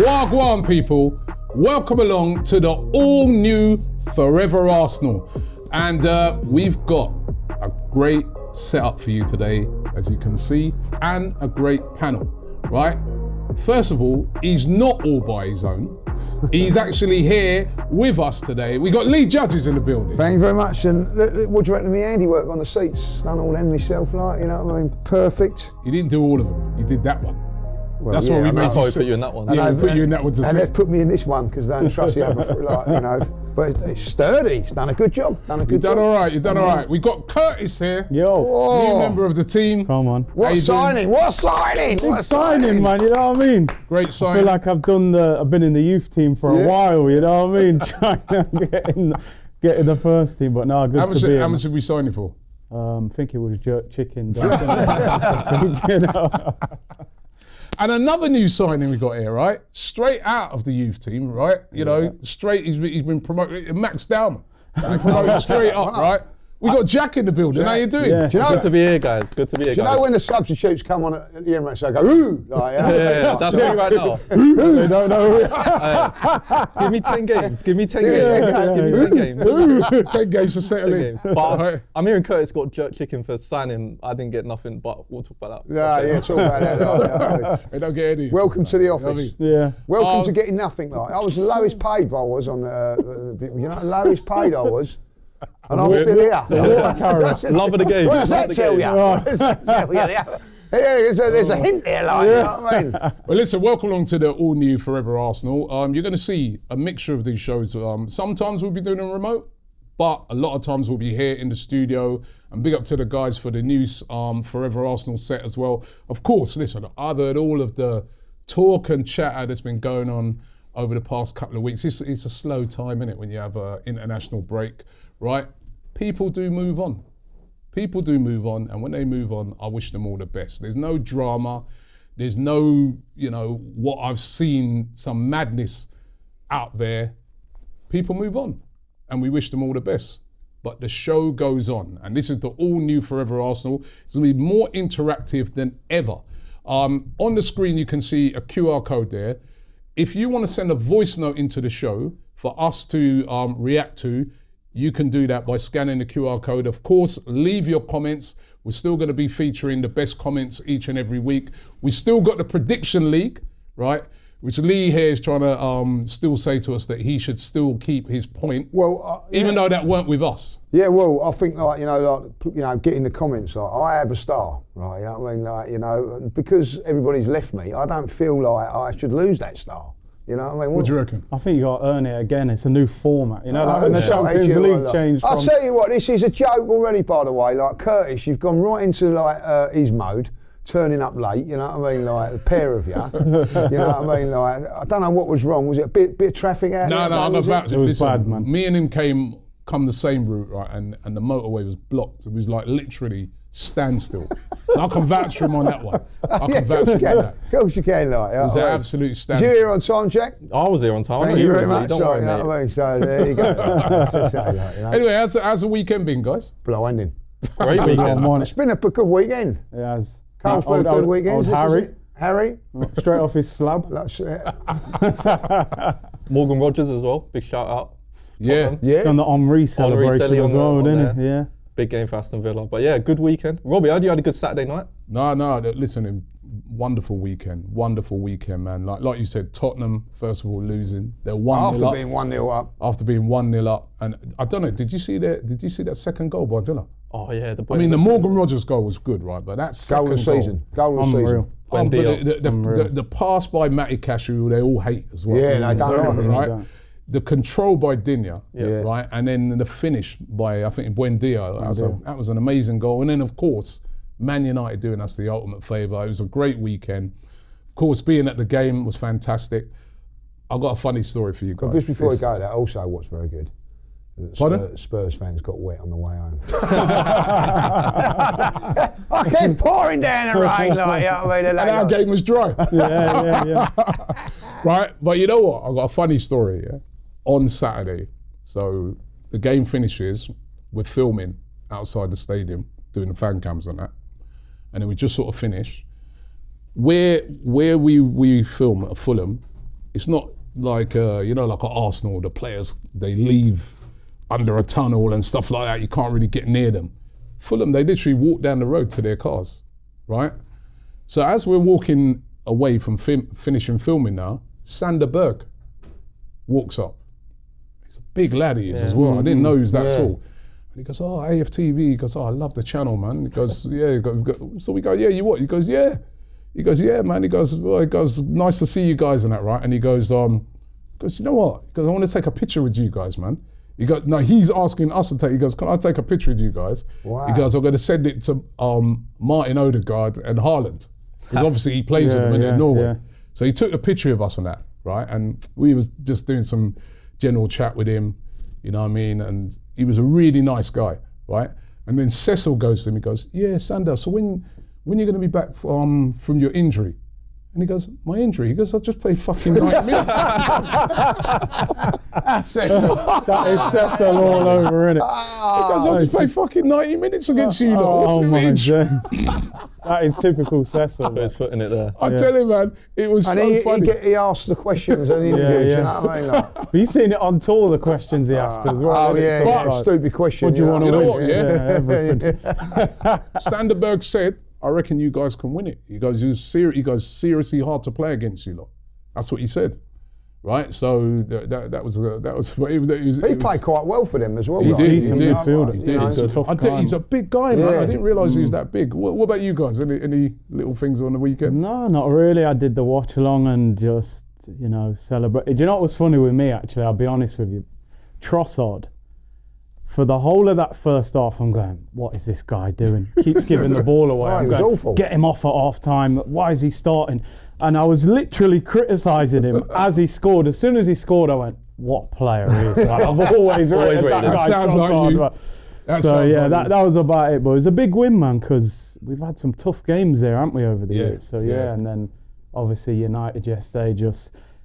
Wagwan people, welcome along to the all-new Fourever Arsenal. And we've got a great setup for you today, as you can see, and a great panel, right? First of all, he's not all by his own. He's actually here with us today. We got Lee Judges in the building. Thank you very much. And what do you reckon of me handiwork on the seats? Done all them myself, like, you know what I mean? Perfect. You didn't do all of them. You did that one. Well, that's yeah, what we made. That's why we put you in that one. Yeah, we put you in that one to and sit. they've put me in this one because they don't trust the other, like, you know. But it's sturdy. It's done a good job. You've done all right. You've done all right. We got Curtis here. Yo. New member of the team. Come on. What signing? What signing? Big signing, man, you know what I mean? Great I signing. feel like I've been in the youth team for a while, you know what I mean? Trying to get in the first team, but no, good to be here. How much did we sign you for? I think it was jerk chicken. And another new signing we got here, right? Straight out of the youth team, right? You know, straight, he's been promoted, Max Dowman. Promoted straight up, right? We got Jack in the building. How you doing? Yeah. Do you know, Good to be here, guys. Good to be here, do you guys. know when the substitutes come on at the Emirates, they go, ooh, like, Yeah, that's me right now. They don't know. Give me 10 games. Give me 10 games. Give me 10 games. 10 games to settle 10 in. games. But I'm hearing Curtis got jerk chicken for signing. I didn't get nothing, but we'll talk about that. Yeah, it's all about that. They don't get any. Welcome to the You know what I office. mean? Yeah. Welcome to getting nothing. Like, I was the lowest paid I was on the you know, the lowest paid I was. And I'm still here. Love of the game. What does that tell you? What does that tell you? Yeah, there's a hint there, like, you know what I mean? Well, listen, welcome along to the all-new Fourever Arsenal. You're going to see a mixture of these shows. Sometimes we'll be doing them remote, but a lot of times we'll be here in the studio. And big up to the guys for the new Fourever Arsenal set as well. Of course, listen, I've heard all of the talk and chatter that's been going on over the past couple of weeks. It's a slow time, innit, when you have an international break, right? People do move on. People do move on, and when they move on, I wish them all the best. There's no drama. There's no, you know, what I've seen, some madness out there. People move on, and we wish them all the best. But the show goes on, and this is the all-new Fourever Arsenal. It's going to be more interactive than ever. On the screen, you can see a QR code there. If you want to send a voice note into the show for us to react to, you can do that by scanning the QR code. Of course, leave your comments. We're still going to be featuring the best comments each and every week. We still got the prediction league, right? Which Lee here is trying to still say to us that he should still keep his point, Well, even though that weren't with us. Yeah, well, I think, like, you know, get in the comments, like, I have a star, right? You know what I mean? Like, you know, because everybody's left me, I don't feel like I should lose that star. You know what I mean? What do you reckon? I think you got to earn it again. It's a new format, you know, like when the Champions League changed. I'll tell you what, this is a joke already, by the way. Like, Curtis, you've gone right into, like, his mode, turning up late, you know what I mean? Like, the pair of you. You know what I mean? Like, I don't know what was wrong. Was it a bit of traffic out there? No, I'm about to. It was Listen, bad, man. Me and him come the same route, right? And the motorway was blocked. It was like literally standstill. So I can vouch for him on that one. I can vouch for him on that. Of course you can, like. It was an absolute Did standstill. you hear on time, Jack? I was here on time. Thank you very much. Don't So, worry, you know mate. what I mean? So there you go. Anyway, how's the weekend been, guys? Blinding. Great weekend. on It's been a good weekend. It has. Can't for good weekends. Old Harry, Harry? straight off his slab. That's it. Morgan Rogers as well. Big shout out. Yeah. Tottenham. Yeah. Done the Henri celebration Celly as on well, the- on didn't he? there. Yeah. Big game for Aston Villa. But yeah, good weekend. Robbie, I heard you had a good Saturday night. No, listen, wonderful weekend, man. Like you said, Tottenham, first of all, losing. They're 1-0 After up. being 1-0 up. After being 1-0 up. And I don't know, did you see that second goal by Villa? Oh yeah, I mean, the Morgan Rogers goal was good, right? But that second Goal of the season. Goal of the season. Unreal. But Buendia. the pass by Matty Cash, who they all hate as well. Yeah, they don't like him. Right? The control by Dinya, Yeah. right? And then the finish by, I think, Buendia. That was an amazing goal. And then, of course, Man United doing us the ultimate favour. It was a great weekend. Of course, being at the game was fantastic. I've got a funny story for you guys. But just before we go, that also what's very good. Pardon? Spurs fans got wet on the way home. I kept pouring down the rain, like, you know what I mean? And our game was dry. Yeah. Right? But you know what? I've got a funny story, yeah? On Saturday. So the game finishes, we're filming outside the stadium, doing the fan cams and that. And then we just sort of finish. Where we film at Fulham, it's not like like at Arsenal, the players they leave under a tunnel and stuff like that. You can't really get near them. Fulham, they literally walk down the road to their cars, right? So as we're walking away from finishing filming now, Sander Berg walks up. He's a big lad he is as well. I didn't know he was that tall. And he goes, oh, AFTV. He goes, oh, I love the channel, man. He goes, yeah. So we go, yeah, you what? He goes, yeah. He goes, yeah, man. He goes, nice to see you guys and that, right? And he goes, you know what? He goes, I want to take a picture with you guys, man. He goes, no, he's asking us to take. He goes, can I take a picture with you guys? Wow. He goes, I'm going to send it to Martin Odegaard and Haaland. Because obviously he plays with them in Norway. Yeah. So he took a picture of us on that, right? And we was just doing some general chat with him, you know what I mean? And he was a really nice guy, right? And then Cecil goes to him, he goes, yeah, Sander, so when are you going to be back from your injury? And he goes, my injury? He goes, I just played fucking 90 minutes. That is Cecil all over, innit? He goes, I just played fucking 90 minutes against you lot. Oh my injury? That is typical Cecil. Put his foot in it there. I tell you, man, it was and so funny. He asked the questions and interviews, you know what I mean? Like, But you've seen it on tour, the questions he asked as well. oh, yeah, stupid question. What do you want to know win? what, yeah? Everything. Sanderberg said, I reckon you guys can win it. He goes, seriously hard to play against you lot. That's what he said, right? So that was. He played quite well for them as well. He like, did. you He know, did. like, He you did. know, He's a big guy, man. Yeah. I didn't realise he was that big. What about you guys? Any little things on the weekend? No, not really. I did the watch along and just, celebrate. Do you know what was funny with me, actually? I'll be honest with you. Trossard. For the whole of that first half, I'm going, what is this guy doing? Keeps giving the ball away. Oh, I'm he was going, awful. Get him off at half time. Why is he starting? And I was literally criticising him as he scored. As soon as he scored, I went, what player he is. Like, I've always rated that guy. Sounds like you. That was about it. But it was a big win, man, because we've had some tough games there, haven't we, over the years? So and then obviously United yesterday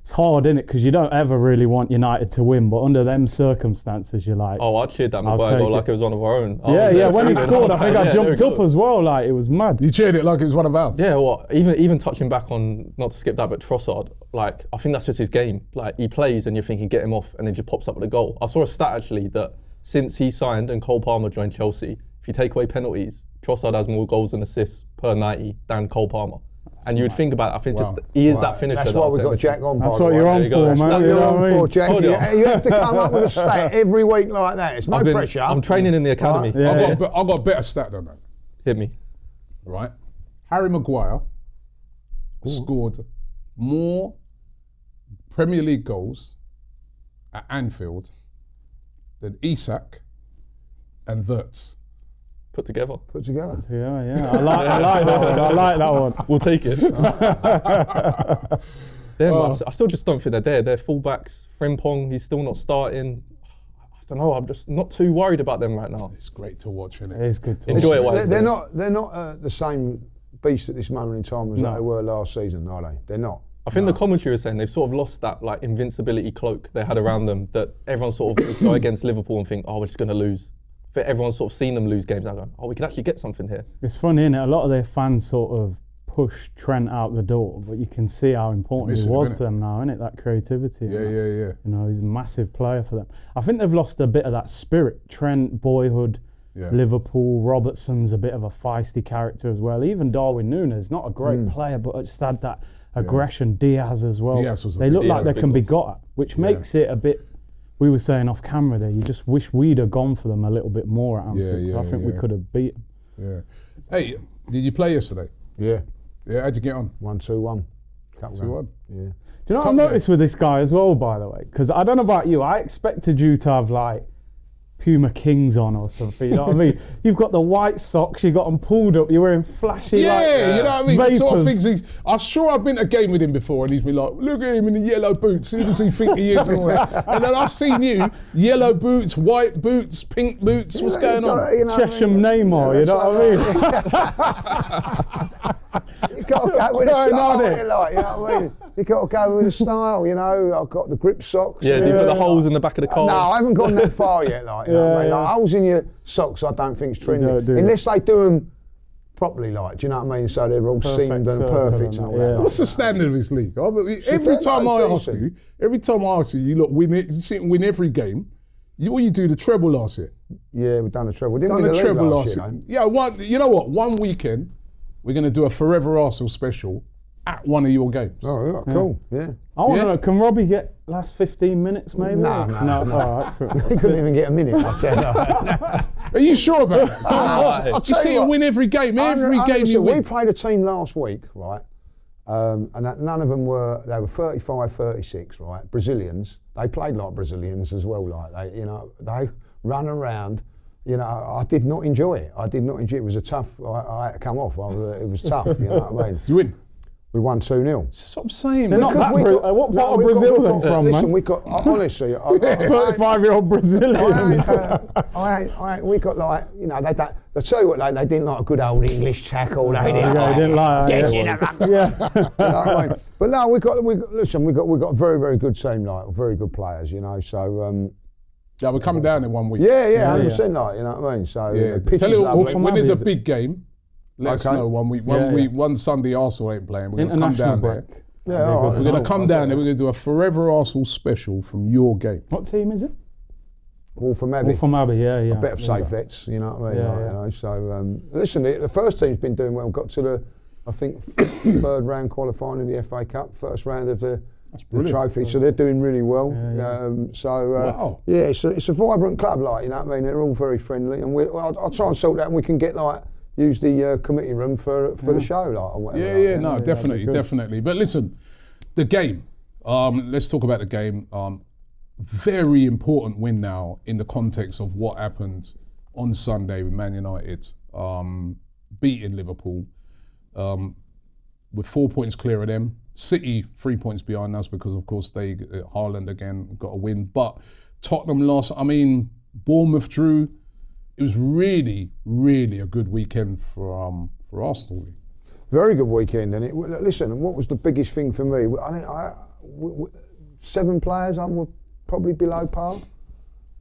it's hard, innit? Because you don't ever really want United to win, but under them circumstances, you're like, I cheered that Maguire goal like it was one of our own. When he scored, I think I jumped up as well. Like, it was mad. You cheered it like it was one of ours. Yeah, even touching back on, not to skip that, but Trossard, like, I think that's just his game. Like, he plays and you're thinking, get him off, and then he just pops up with a goal. I saw a stat actually that since he signed and Cole Palmer joined Chelsea, if you take away penalties, Trossard has more goals and assists per 90 than Cole Palmer. And you would think about it, I think he is that finisher. That's why we've got Jack on. That's what you're on for, man. That's what you're on for, Jack. You have to come up with a stat every week like that. It's no pressure. I'm training in the academy. I've got a better stat than that. Hit me. Right? Harry Maguire scored more Premier League goals at Anfield than Isak and Wirtz. Put together. Yeah. I like that one. I like that one. We'll take it. I still just don't think they're there. They're fullbacks. Frimpong, he's still not starting. I don't know. I'm just not too worried about them right now. It's great to watch, isn't it? It is good to Enjoy watch. it. They're not the same beast at this moment in time as they were last season, are they? They're not. I think the commentary was saying they've sort of lost that like invincibility cloak they had around them, that everyone sort of go against Liverpool and think, we're just going to lose. For everyone's sort of seen them lose games, I'm going, we could actually get something here. It's funny, innit? A lot of their fans sort of push Trent out the door, but you can see how important he was to them now, innit? That creativity. Yeah. He's a massive player for them. I think they've lost a bit of that spirit. Trent, boyhood, Liverpool, Robertson's a bit of a feisty character as well. Even Darwin Núñez, not a great player, but just had that aggression. Diaz as well. They look like they can be got at, which makes it a bit. We were saying off camera there, you just wish we'd have gone for them a little bit more at Anfield, because I think we could have beat them. Yeah. Hey, did you play yesterday? Yeah. Yeah, how'd you get on? 1-2-1. 2-1. Yeah. Do you know what I've noticed with this guy as well, by the way? Because I don't know about you, I expected you to have like Puma Kings on or something, you know what I mean? You've got the white socks, you've got them pulled up, you're wearing flashy you know what I mean? The sort of vapors. things I'm sure I've been to a game with him before and he's been like, look at him in the yellow boots, who does he think he is? And all that. And then I've seen you, yellow boots, white boots, pink boots, what's going on? You know Chesham Neymar, you know what I mean? You got to go with a style, you know what I mean? You got to go with a style, you know. I've got the grip socks. Yeah, do you put the holes in the back of the car? No, I haven't gone that far yet, like, you know what I mean? Like, holes in your socks, I don't think is trendy. Unless they do them properly, like, do you know what I mean? So they're all Perfect seamed and circle perfect and and all that, that. yeah. like What's the that. standard of this league? Every time I ask you, you look win it. You see it win every game. What you do the treble last year? Yeah, we've done the treble. Didn't Done we the the treble league last year. Yeah, you know what? One weekend we're going to do a Fourever Arsenal special at one of your games. Oh, yeah, cool. Yeah. I want to Yeah. know, can Robbie get last 15 minutes maybe? No. All right. He couldn't even get a minute. I said. Are you sure about that? I'll You tell see you him what, win every game. Every game you we win. played a team last week, right? And none of them were. They were 35, 36, right? Brazilians. They played like Brazilians as well. Like they run around. I did not enjoy it. It was a tough. I had to come off. It was tough. You know what I mean? You win. We won 2-0. That's what I'm saying. They're not Because that what part of Brazil are they from, listen, man? we got honestly. 35-year-old Brazilians. We got like, they tell you what, they didn't like a good old English tackle. They didn't Yeah, like, they didn't like get that, in yeah. the rugby. Yeah. You know what I mean? But no, we got a very, very good team, like very good players, So yeah, we're coming down in 1 week. yeah, 100%, like, you know what I mean. So Yeah. the pitch Tell is you lovely. when there's a big game, let us Okay. know 1 week. Yeah. One Sunday Arsenal ain't playing. We're going to come International down break. there. Yeah, all right. We're going to come down there. We're going to do a Forever Arsenal special from your game. What team is it? Wolfram Abbey. From Abbey, yeah. Bit of safe vets, you know what I mean? Yeah, Like, So listen, the first team's been doing well. Got to the, I think, third round qualifying in the FA Cup, first round of the trophy. So they're doing really well. Wow. Yeah, it's a vibrant club, like, you know what I mean? They're all very friendly, and I'll try and sort that, and we can get use the committee room for the show, like, or whatever. Yeah, definitely. But listen, the game. Let's talk about the game. Very important win now in the context of what happened on Sunday with Man United beating Liverpool. With 4 points clear of them. City 3 points behind us because, of course, Haaland again got a win. But Tottenham lost. Bournemouth drew. It was really, really a good weekend for Arsenal. Very good weekend, and listen. What was the biggest thing for me? 7 players were probably below par.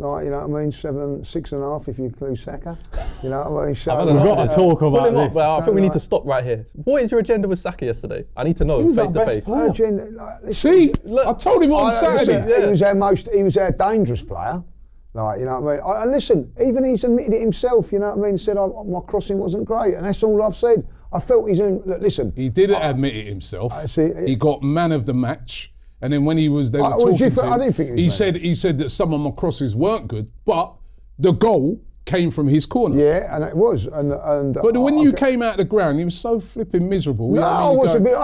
Like, you know what I mean? 6.5 if you include Saka. You know what I mean? So, We've got to talk about this. Well, I think we need to stop right here. What is your agenda with Saka yesterday? I need to know face to face. See, I told him on Saturday. He was our dangerous player. Like, you know what I mean? And listen, even he's admitted it himself, you know what I mean? Said, my crossing wasn't great, and that's all I've said. I felt listen. He did admit it himself. He got man of the match. And then when they were talking to him, I didn't think he said that some of my crosses weren't good, but the goal came from his corner. Yeah, and it was. But when you came out of the ground, he was so flipping miserable. No, I was a bit.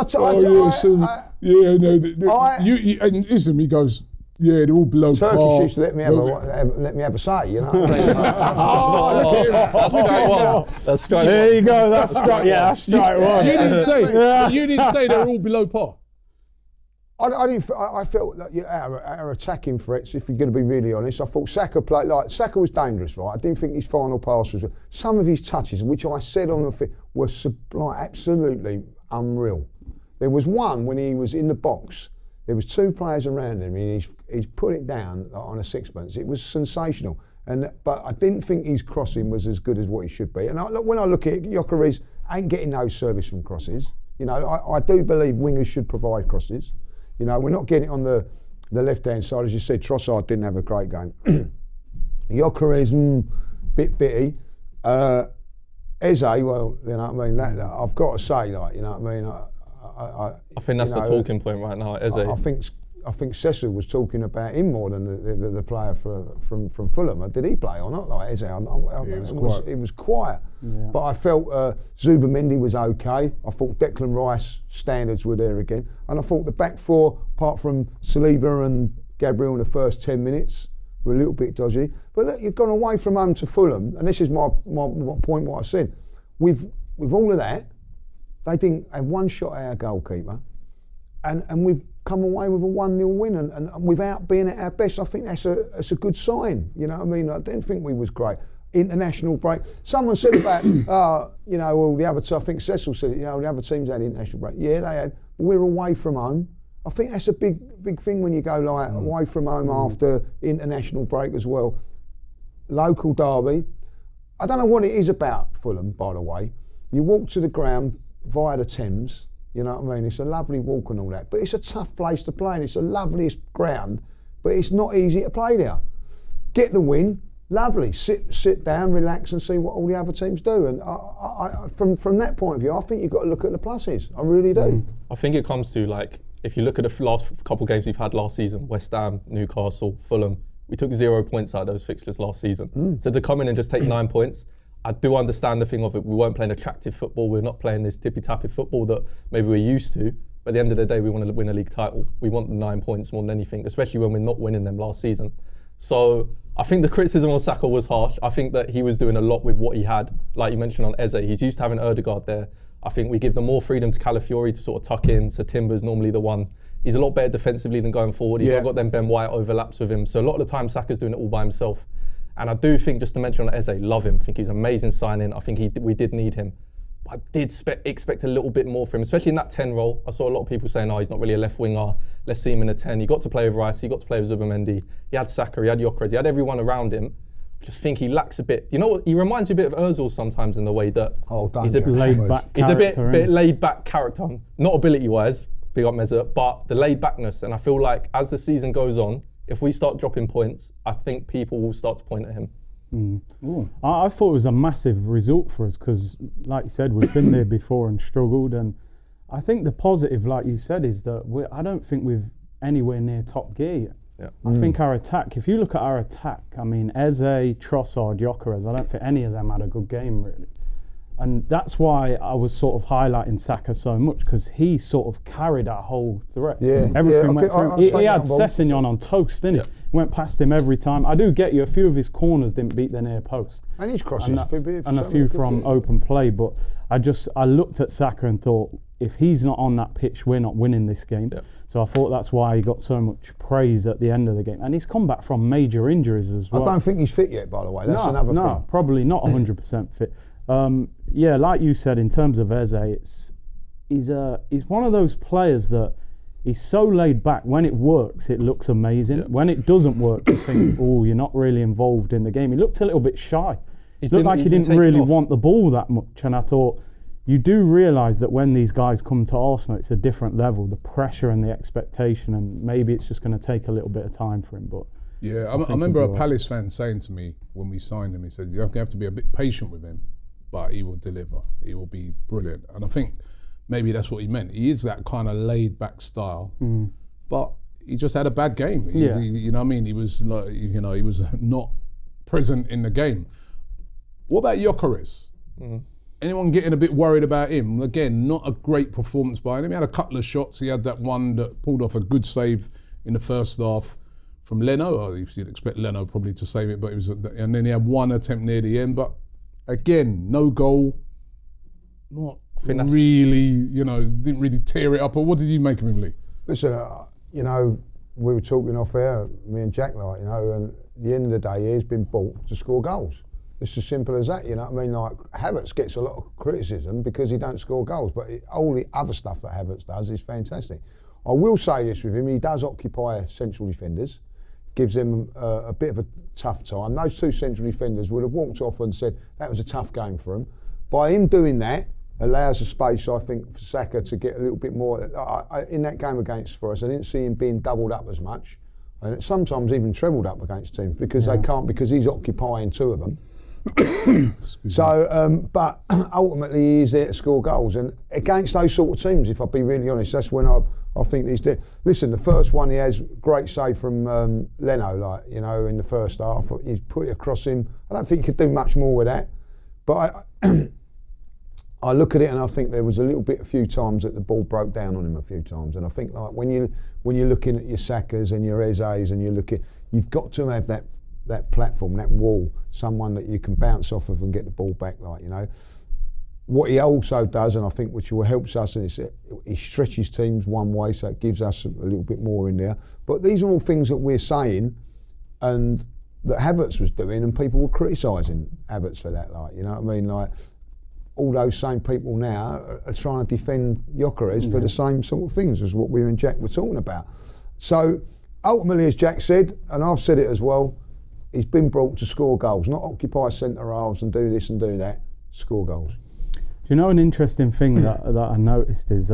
And listen, he goes, yeah, they're all below par. Turkish used to let me have a say, you know what I mean? That's straight. There you go. That's straight. Yeah, that's straight one. You didn't say they're all below par. I felt that our attacking threats, if you're going to be really honest, I thought Saka was dangerous, right? I didn't think his final pass was. Some of his touches, which I said on the field, were absolutely unreal. There was one when he was in the box. There was 2 players around him, and he's put it down on a sixpence. It was sensational, but I didn't think his crossing was as good as what he should be. And when I look at it, Gyökeres ain't getting no service from crosses. You know, I do believe wingers should provide crosses. You know, we're not getting it on the left-hand side. As you said, Trossard didn't have a great game. Gyökeres, bit bitty. Eze, well, you know what I mean? That I've got to say, like, you know what I mean? I think that's the talking point right now, Eze. I think Cecil was talking about him more than the player from Fulham. Did he play or not? Like Eze, it was quiet. Yeah. But I felt Zubimendi was okay. I thought Declan Rice standards were there again, and I thought the back four, apart from Saliba and Gabriel in the first 10 minutes, were a little bit dodgy. But look, you've gone away from home to Fulham, and this is my point. What I said, with all of that, they didn't have one shot at our goalkeeper, and we've come away with a 1-0 win, and without being at our best. I think that's a good sign. You know what I mean? I didn't think we was great. International break. Someone said about, well, the other I think Cecil said it, the other teams had international break. Yeah, they had. But we're away from home. I think that's a big thing when you go away from home after international break as well. Local derby. I don't know what it is about Fulham, by the way. You walk to the ground via the Thames, you know what I mean? It's a lovely walk and all that, but it's a tough place to play and it's the loveliest ground, but it's not easy to play there. Get the win, lovely. Sit down, relax and see what all the other teams do. And from that point of view, I think you've got to look at the pluses. I really do. I think it comes to, like, if you look at the last couple of games we've had last season, West Ham, Newcastle, Fulham, we took 0 points out of those fixtures last season. So to come in and just take 9 points, I do understand the thing of it. We weren't playing attractive football. We're not playing this tippy-tappy football that maybe we're used to. But at the end of the day, we want to win a league title. We want the 9 points more than anything, especially when we're not winning them last season. So I think the criticism on Saka was harsh. I think that he was doing a lot with what he had. Like you mentioned on Eze, he's used to having Ødegaard there. I think we give them more freedom to Calafiori to sort of tuck in. So Timber's normally the one. He's a lot better defensively than going forward. He's not got them Ben White overlaps with him. So a lot of the time, Saka's doing it all by himself. And I do think, just to mention on Eze, love him. I think he's an amazing signing. I think we did need him. But I did expect a little bit more from him, especially in that 10 role. I saw a lot of people saying, he's not really a left winger. Let's see him in a 10. He got to play with Rice. He got to play with Zubimendi. He had Saka. He had Gyökeres. He had everyone around him. I just think he lacks a bit. You know what? He reminds me a bit of Ozil sometimes in the way that he's a laid-back He's a character, bit laid-back character. Not ability-wise, big up Meza, but the laid-backness. And I feel like as the season goes on, if we start dropping points, I think people will start to point at him. I thought it was a massive result for us because, like you said, we've been there before and struggled. And I think the positive, like you said, is that I don't think we're anywhere near top gear yet. Yeah. I think our attack, if you look at our attack, I mean, Eze, Trossard, Gyökeres, I don't think any of them had a good game, really. And that's why I was sort of highlighting Saka so much, because he sort of carried our whole threat. Everything went through. He had Sessegnon on toast, didn't he? Went past him every time. I do get you, a few of his corners didn't beat the near post. And his crosses. And a few from open play. But I looked at Saka and thought, if he's not on that pitch, we're not winning this game. Yeah. So I thought that's why he got so much praise at the end of the game. And he's come back from major injuries as well. I don't think he's fit yet, by the way. That's another thing. No, probably not 100% fit. Like you said, in terms of Eze, he's one of those players that he's so laid back. When it works, it looks amazing. Yeah. When it doesn't work, you think, you're not really involved in the game. He looked a little bit shy. He looked like he didn't really want the ball that much. And I thought, you do realise that when these guys come to Arsenal, it's a different level, the pressure and the expectation, and maybe it's just going to take a little bit of time for him. But yeah, I remember a Palace fan saying to me when we signed him, he said, you have to be a bit patient with him, but he will deliver. He will be brilliant. And I think maybe that's what he meant. He is that kind of laid-back style, but he just had a bad game. He, you know what I mean? He was like, he was not present in the game. What about Gyökeres? Anyone getting a bit worried about him? Again, not a great performance by him. He had a couple of shots. He had that one that pulled off a good save in the first half from Leno. You'd expect Leno probably to save it, but it was, and then he had one attempt near the end. But again, no goal. Not really, didn't really tear it up. Or what did you make of him, Lee? Listen, we were talking off air, me and Jack, and at the end of the day, he's been bought to score goals. It's as simple as that, you know what I mean? Like, Havertz gets a lot of criticism because he don't score goals, but all the other stuff that Havertz does is fantastic. I will say this with him, he does occupy central defenders, gives them a bit of a tough time. Those two central defenders would have walked off and said that was a tough game for him. By him doing that, allows a space, I think, for Saka to get a little bit more. In that game against Forest, I didn't see him being doubled up as much, and sometimes even trebled up against teams because they can't, because he's occupying two of them. But ultimately he's there to score goals, and against those sort of teams, if I'll be really honest, that's when I think he's there. Listen, the first one he has, great save from Leno, in the first half. He's put it across him. I don't think he could do much more with that, but I look at it and I think there was a few times that the ball broke down on him a few times, and I think like when you're looking at your Sakas and your Ezes and you've got to have that platform, that wall, someone that you can bounce off of and get the ball back, What he also does, and I think which helps us, is he stretches teams one way, so it gives us a little bit more in there. But these are all things that we're saying and that Havertz was doing, and people were criticising Havertz for that, you know what I mean? All those same people now are trying to defend Gyökeres for the same sort of things as what we and Jack were talking about. So ultimately, as Jack said, and I've said it as well, he's been brought to score goals, not occupy centre halves and do this and do that, score goals. you know an interesting thing that I noticed is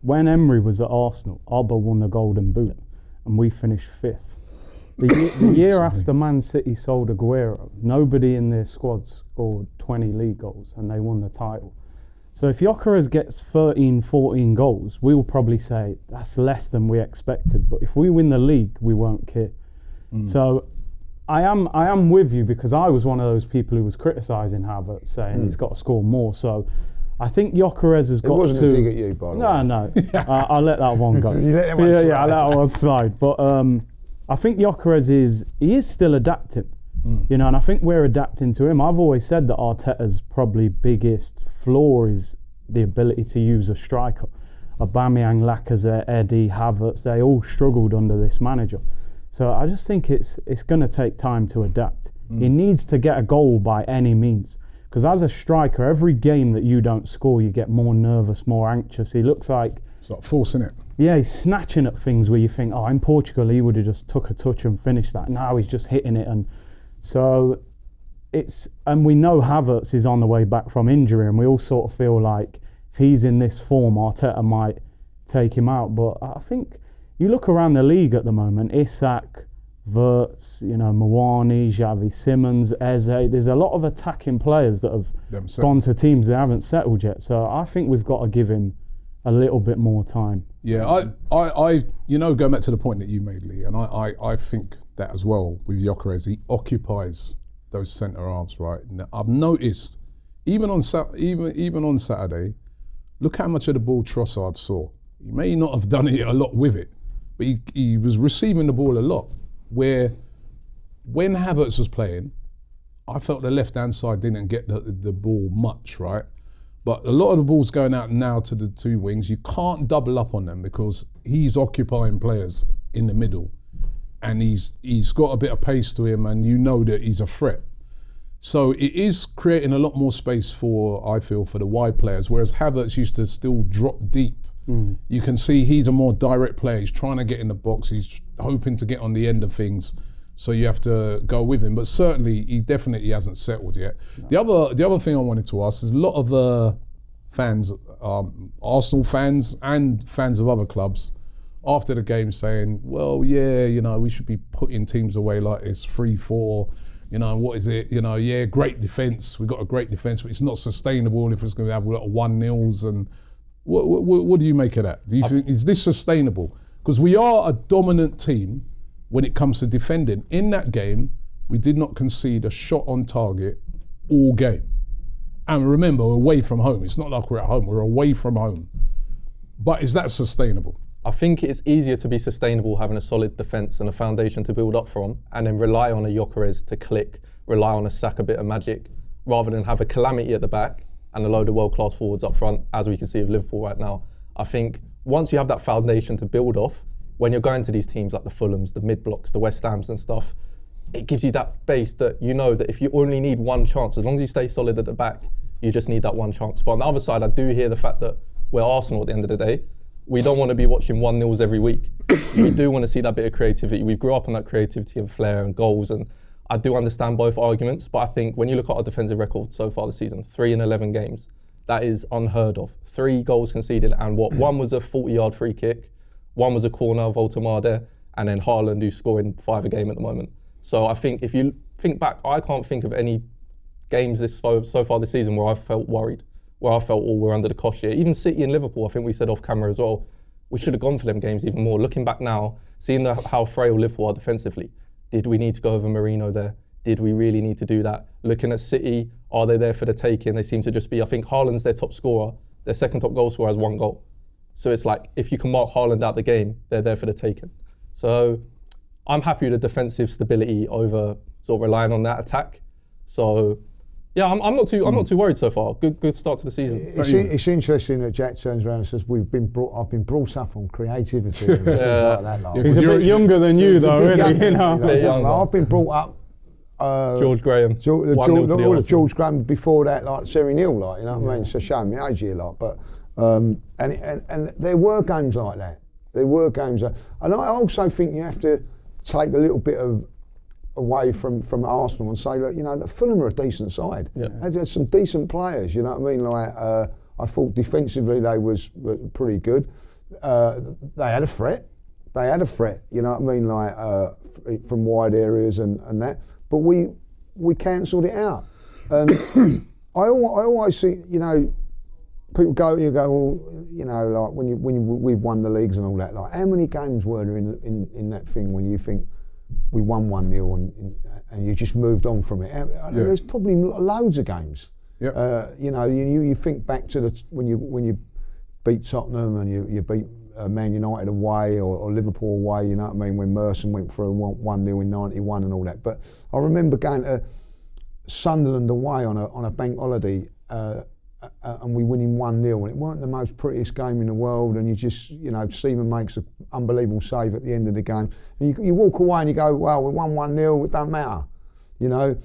when Emery was at Arsenal, Alba won the Golden Boot and we finished 5th. The year after Man City sold Aguero, nobody in their squad scored 20 league goals and they won the title. So if Gyökeres gets 13, 14 goals, we will probably say that's less than we expected. But if we win the league, we won't care. So I am with you, because I was one of those people who was criticising Havertz, saying he's got to score more. So I think Gyökeres has got to... It wasn't a dig at you, by the way. No. I'll let that one go. You let that one slide. Yeah, I'll let that one slide. But I think Gyökeres is still adapting. You know, and I think we're adapting to him. I've always said that Arteta's probably biggest flaw is the ability to use a striker. Aubameyang, Lacazette, Eddie, Havertz, they all struggled under this manager. So I just think it's going to take time to adapt. He needs to get a goal by any means. Because as a striker, every game that you don't score, you get more nervous, more anxious. He looks like... It's like forcing it. Yeah, he's snatching at things where you think, oh, in Portugal, he would have just took a touch and finished that. Now he's just hitting it. And so and we know Havertz is on the way back from injury, and we all sort of feel like if he's in this form, Arteta might take him out. But I think you look around the league at the moment, Isak, Wirtz, Mawani, Xavi Simons, Eze. There's a lot of attacking players that have gone to teams that haven't settled yet. So I think we've got to give him a little bit more time. Yeah, I going back to the point that you made, Lee, and I think that as well with Gyökeres, he occupies those centre halves, right? Now, I've noticed even on Saturday, look how much of the ball Trossard saw. He may not have done it a lot with it, but he was receiving the ball a lot. Where when Havertz was playing, I felt the left-hand side didn't get the ball much, right? But a lot of the ball's going out now to the two wings. You can't double up on them because he's occupying players in the middle. And he's got a bit of pace to him, and you know that he's a threat. So it is creating a lot more space for the wide players, whereas Havertz used to still drop deep. You can see he's a more direct player. He's trying to get in the box. He's hoping to get on the end of things. So you have to go with him. But certainly, he definitely hasn't settled yet. No. The other thing I wanted to ask is a lot of fans, Arsenal fans and fans of other clubs, after the game saying, well, yeah, we should be putting teams away like this, 3-4, what is it? Great defence. We've got a great defence, but it's not sustainable if it's going to have a lot of 1-0s. And what do you make of that? Do you think, is this sustainable? Because we are a dominant team when it comes to defending. In that game, we did not concede a shot on target all game. And remember, we're away from home. It's not like we're at home, we're away from home. But is that sustainable? I think it's easier to be sustainable having a solid defence and a foundation to build up from, and then rely on a Gyökeres to click, rely on a Saka bit of magic, rather than have a calamity at the back and a load of world-class forwards up front, as we can see with Liverpool right now. I think once you have that foundation to build off, when you're going to these teams like the Fulhams, the mid-blocks, the West Hams and stuff, it gives you that base that you know that if you only need one chance, as long as you stay solid at the back, you just need that one chance. But on the other side, I do hear the fact that we're Arsenal at the end of the day. We don't want to be watching 1-0s every week. We do want to see that bit of creativity. We grew up on that creativity and flair and goals, and I do understand both arguments, but I think when you look at our defensive record so far this season, 3 in 11 games, that is unheard of. 3 goals conceded, and one was a 40-yard free kick, one was a corner, Voltemade, and then Haaland, who's scoring 5 a game at the moment. So I think if you think back, I can't think of any games so far this season where I felt worried, where I felt, we're under the cosh here. Even City and Liverpool, I think we said off camera as well, we should have gone for them games even more. Looking back now, seeing how frail Liverpool are defensively, did we need to go over Marino there? Did we really need to do that? Looking at City, are they there for the taking? They seem to just be, I think Haaland's their top scorer. Their second top goal scorer has 1 goal. So it's like, if you can mark Haaland out the game, they're there for the taking. So I'm happy with the defensive stability over sort of relying on that attack. So yeah, I'm not too worried so far. Good start to the season. It's interesting that Jack turns around and says I've been brought up on creativity and things like that. Like. He's a bit younger than you, though, really. I've been brought up. George Graham. All of George Graham before that, like Terry Neal, like, you know what I mean? It's a shame, my age here, like, but and there were games like that. There were games, and I also think you have to take a little bit of away from Arsenal and say, look, you know, that Fulham are a decent side. Yeah. They had some decent players, you know what I mean? Like, I thought defensively they were pretty good. They had a threat. You know what I mean? Like from wide areas and that. But we cancelled it out. And I always see, you know, people go, well, you know, like when we've won the leagues and all that. Like, how many games were there in that thing when you think we won 1-0 and you just moved on from it? There's probably loads of games. Yeah. You know, you think back to when you beat Tottenham and you beat Man United away or Liverpool away. You know what I mean? When Merson went through 1-0 in '91 and all that. But I remember going to Sunderland away on a bank holiday. And we win him 1-0, and it weren't the most prettiest game in the world, and you just, you know, Seaman makes an unbelievable save at the end of the game, and you walk away and you go, well, we won 1-0, it don't matter, you know.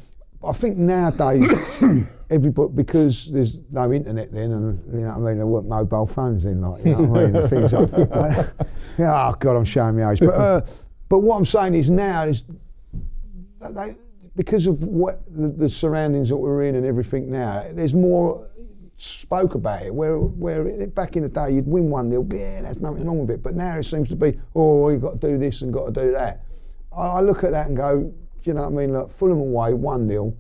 I think nowadays, everybody, because there's no internet then, and you know what I mean, there weren't mobile phones then, like, you know what I mean, and things like, oh God, I'm showing my age, but what I'm saying is now is that because of what the surroundings that we're in and everything now, there's more spoke about it, where back in the day you'd win 1-0, yeah, there's nothing wrong with it, but now it seems to be, oh, you've got to do this and got to do that. I look at that and go, you know what I mean, look, Fulham away, 1-0,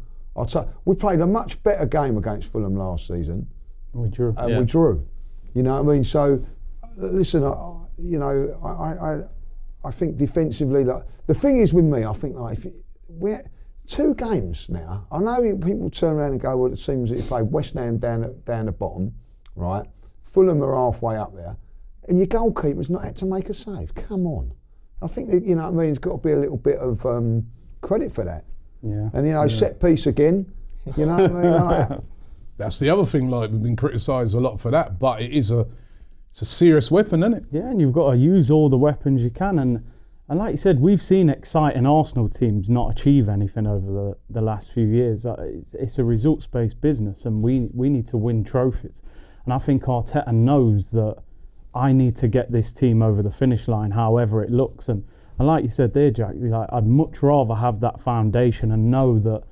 we played a much better game against Fulham last season. We drew. We drew. You know what I mean? So, listen, you know, I think defensively, like, the thing is with me, I think like we're 2 games now. I know people turn around and go, well, it seems that you played West Ham down the bottom, right? Fulham are halfway up there, and your goalkeeper's not had to make a save. Come on. I think that, you know what I mean, there's got to be a little bit of credit for that. Yeah. And, you know, set piece again, you know what I mean? Like, That's the other thing, like, we've been criticised a lot for that, but it's a serious weapon, isn't it? Yeah, and you've got to use all the weapons you can, and like you said, we've seen exciting Arsenal teams not achieve anything over the last few years. It's a results-based business, and we need to win trophies. And I think Arteta knows that I need to get this team over the finish line, however it looks. And like you said there, Jack, like, I'd much rather have that foundation and know that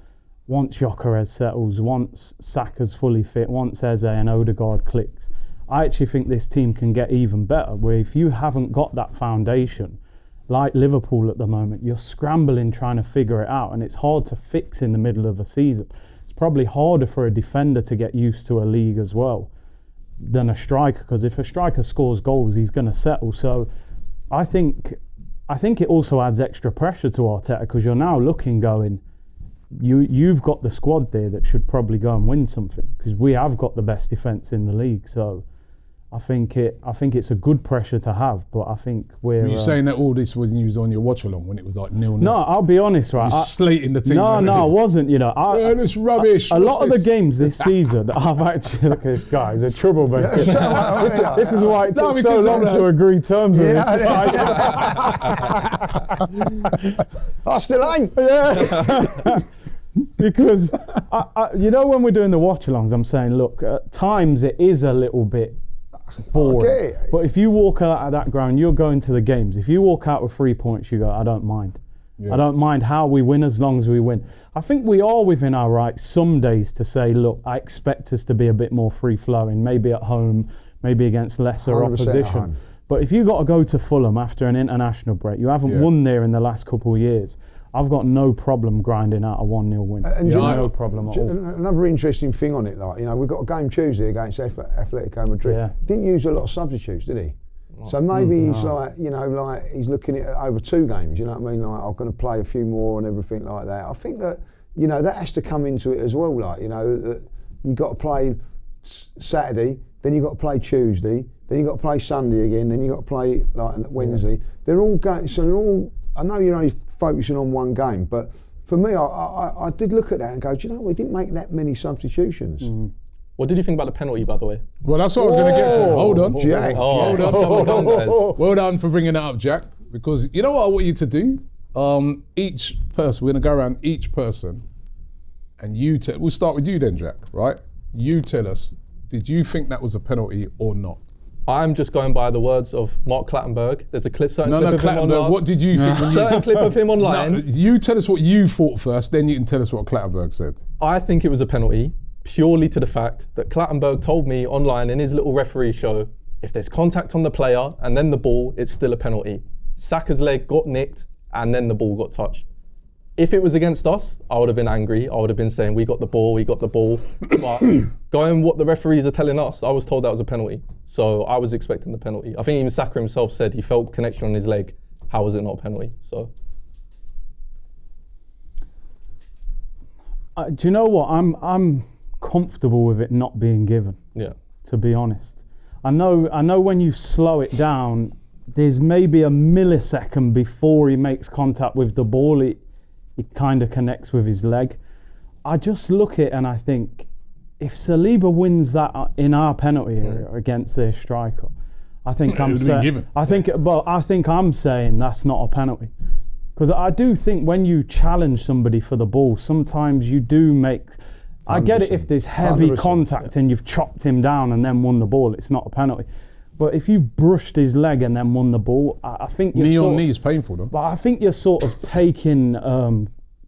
once Gyökeres settles, once Saka's fully fit, once Eze and Odegaard clicks, I actually think this team can get even better. Where if you haven't got that foundation, like Liverpool at the moment, you're scrambling trying to figure it out, and it's hard to fix in the middle of a season. It's probably harder for a defender to get used to a league as well than a striker, because if a striker scores goals, he's going to settle. So I think it also adds extra pressure to Arteta, because you're now looking, going, you've got the squad there that should probably go and win something, because we have got the best defence in the league. So I think it's a good pressure to have, but I think we're... Were you saying that all this was used on your watch-along when it was like 0-0? No, I'll be honest, right? You're slating the team. No, I wasn't, you know. Yeah, this rubbish. A lot of the games this season, I've actually... Look at this guy, he's a troublemaker. This is why it took so long to agree terms with this guy. I still ain't. Yeah. Because, you know, when we're doing the watch-alongs, I'm saying, look, at times it is a little bit boring. Okay. But if you walk out of that ground, you're going to the games. If you walk out with 3 points, you go, I don't mind. Yeah. I don't mind how we win as long as we win. I think we are within our rights some days to say, look, I expect us to be a bit more free-flowing, maybe at home, maybe against lesser opposition. But if you got to go to Fulham after an international break, you haven't won there in the last couple of years, I've got no problem grinding out a 1-0 win. And no problem at all. Another interesting thing on it, like, you know, we've got a game Tuesday against Atletico Madrid. Yeah. Didn't use a lot of substitutes, did he? So maybe he's like, you know, like he's looking at over 2 games, you know what I mean? Like, I'm going to play a few more and everything like that. I think that, you know, that has to come into it as well, like, you know, that you've got to play Saturday, then you've got to play Tuesday, then you've got to play Sunday again, then you've got to play like Wednesday. Yeah. They're all games, so they're all, I know you're only focusing on one game, but for me, I did look at that and go, do you know, we didn't make that many substitutions. Mm. What did you think about the penalty, by the way? Well, that's what I was going to get to. Hold on. Jack. Hold on, guys. Well done for bringing that up, Jack, because you know what I want you to do? Each person, we're going to go around each person, and we'll start with you then, Jack, right? You tell us, did you think that was a penalty or not? I'm just going by the words of Mark Clattenburg. There's a certain clip of him online. What did you think? Certain clip of him online. No, you tell us what you thought first, then you can tell us what Clattenburg said. I think it was a penalty, purely to the fact that Clattenburg told me online in his little referee show, if there's contact on the player and then the ball, it's still a penalty. Saka's leg got nicked and then the ball got touched. If it was against us, I would have been angry. I would have been saying, we got the ball. But going what the referees are telling us, I was told that was a penalty. So I was expecting the penalty. I think even Saka himself said he felt connection on his leg. How was it not a penalty? So. Do you know what? I'm comfortable with it not being given. Yeah. To be honest, I know when you slow it down, there's maybe a millisecond before he makes contact with the ball. He kind of connects with his leg. I just look at it and I think, if Saliba wins that in our penalty area against their striker, I think I'm saying that's not a penalty. Because I do think when you challenge somebody for the ball, sometimes you do make. I get it if there's heavy contact and you've chopped him down and then won the ball, it's not a penalty. But if you've brushed his leg and then won the ball, I think you're knee on knee is painful, though. But I think you're sort of taking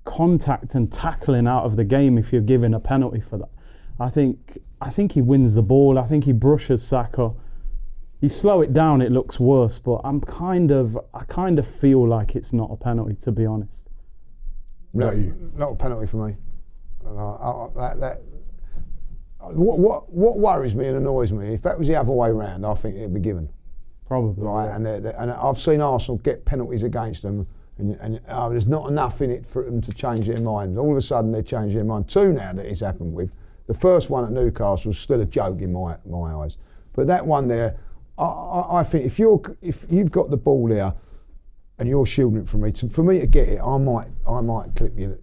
contact and tackling out of the game if you're giving a penalty for that. I think he wins the ball. I think he brushes Saka. You slow it down, it looks worse. But I kind of feel like it's not a penalty, to be honest. Not a penalty for me. What worries me and annoys me, if that was the other way around, I think it'd be given. Probably. Right, yeah. and I've seen Arsenal get penalties against them, and there's not enough in it for them to change their mind. All of a sudden they change their mind. Two now that it's happened with. The first one at Newcastle was still a joke in my eyes, but that one there, I think if you've got the ball there and you're shielding it from me, for me to get it, I might clip your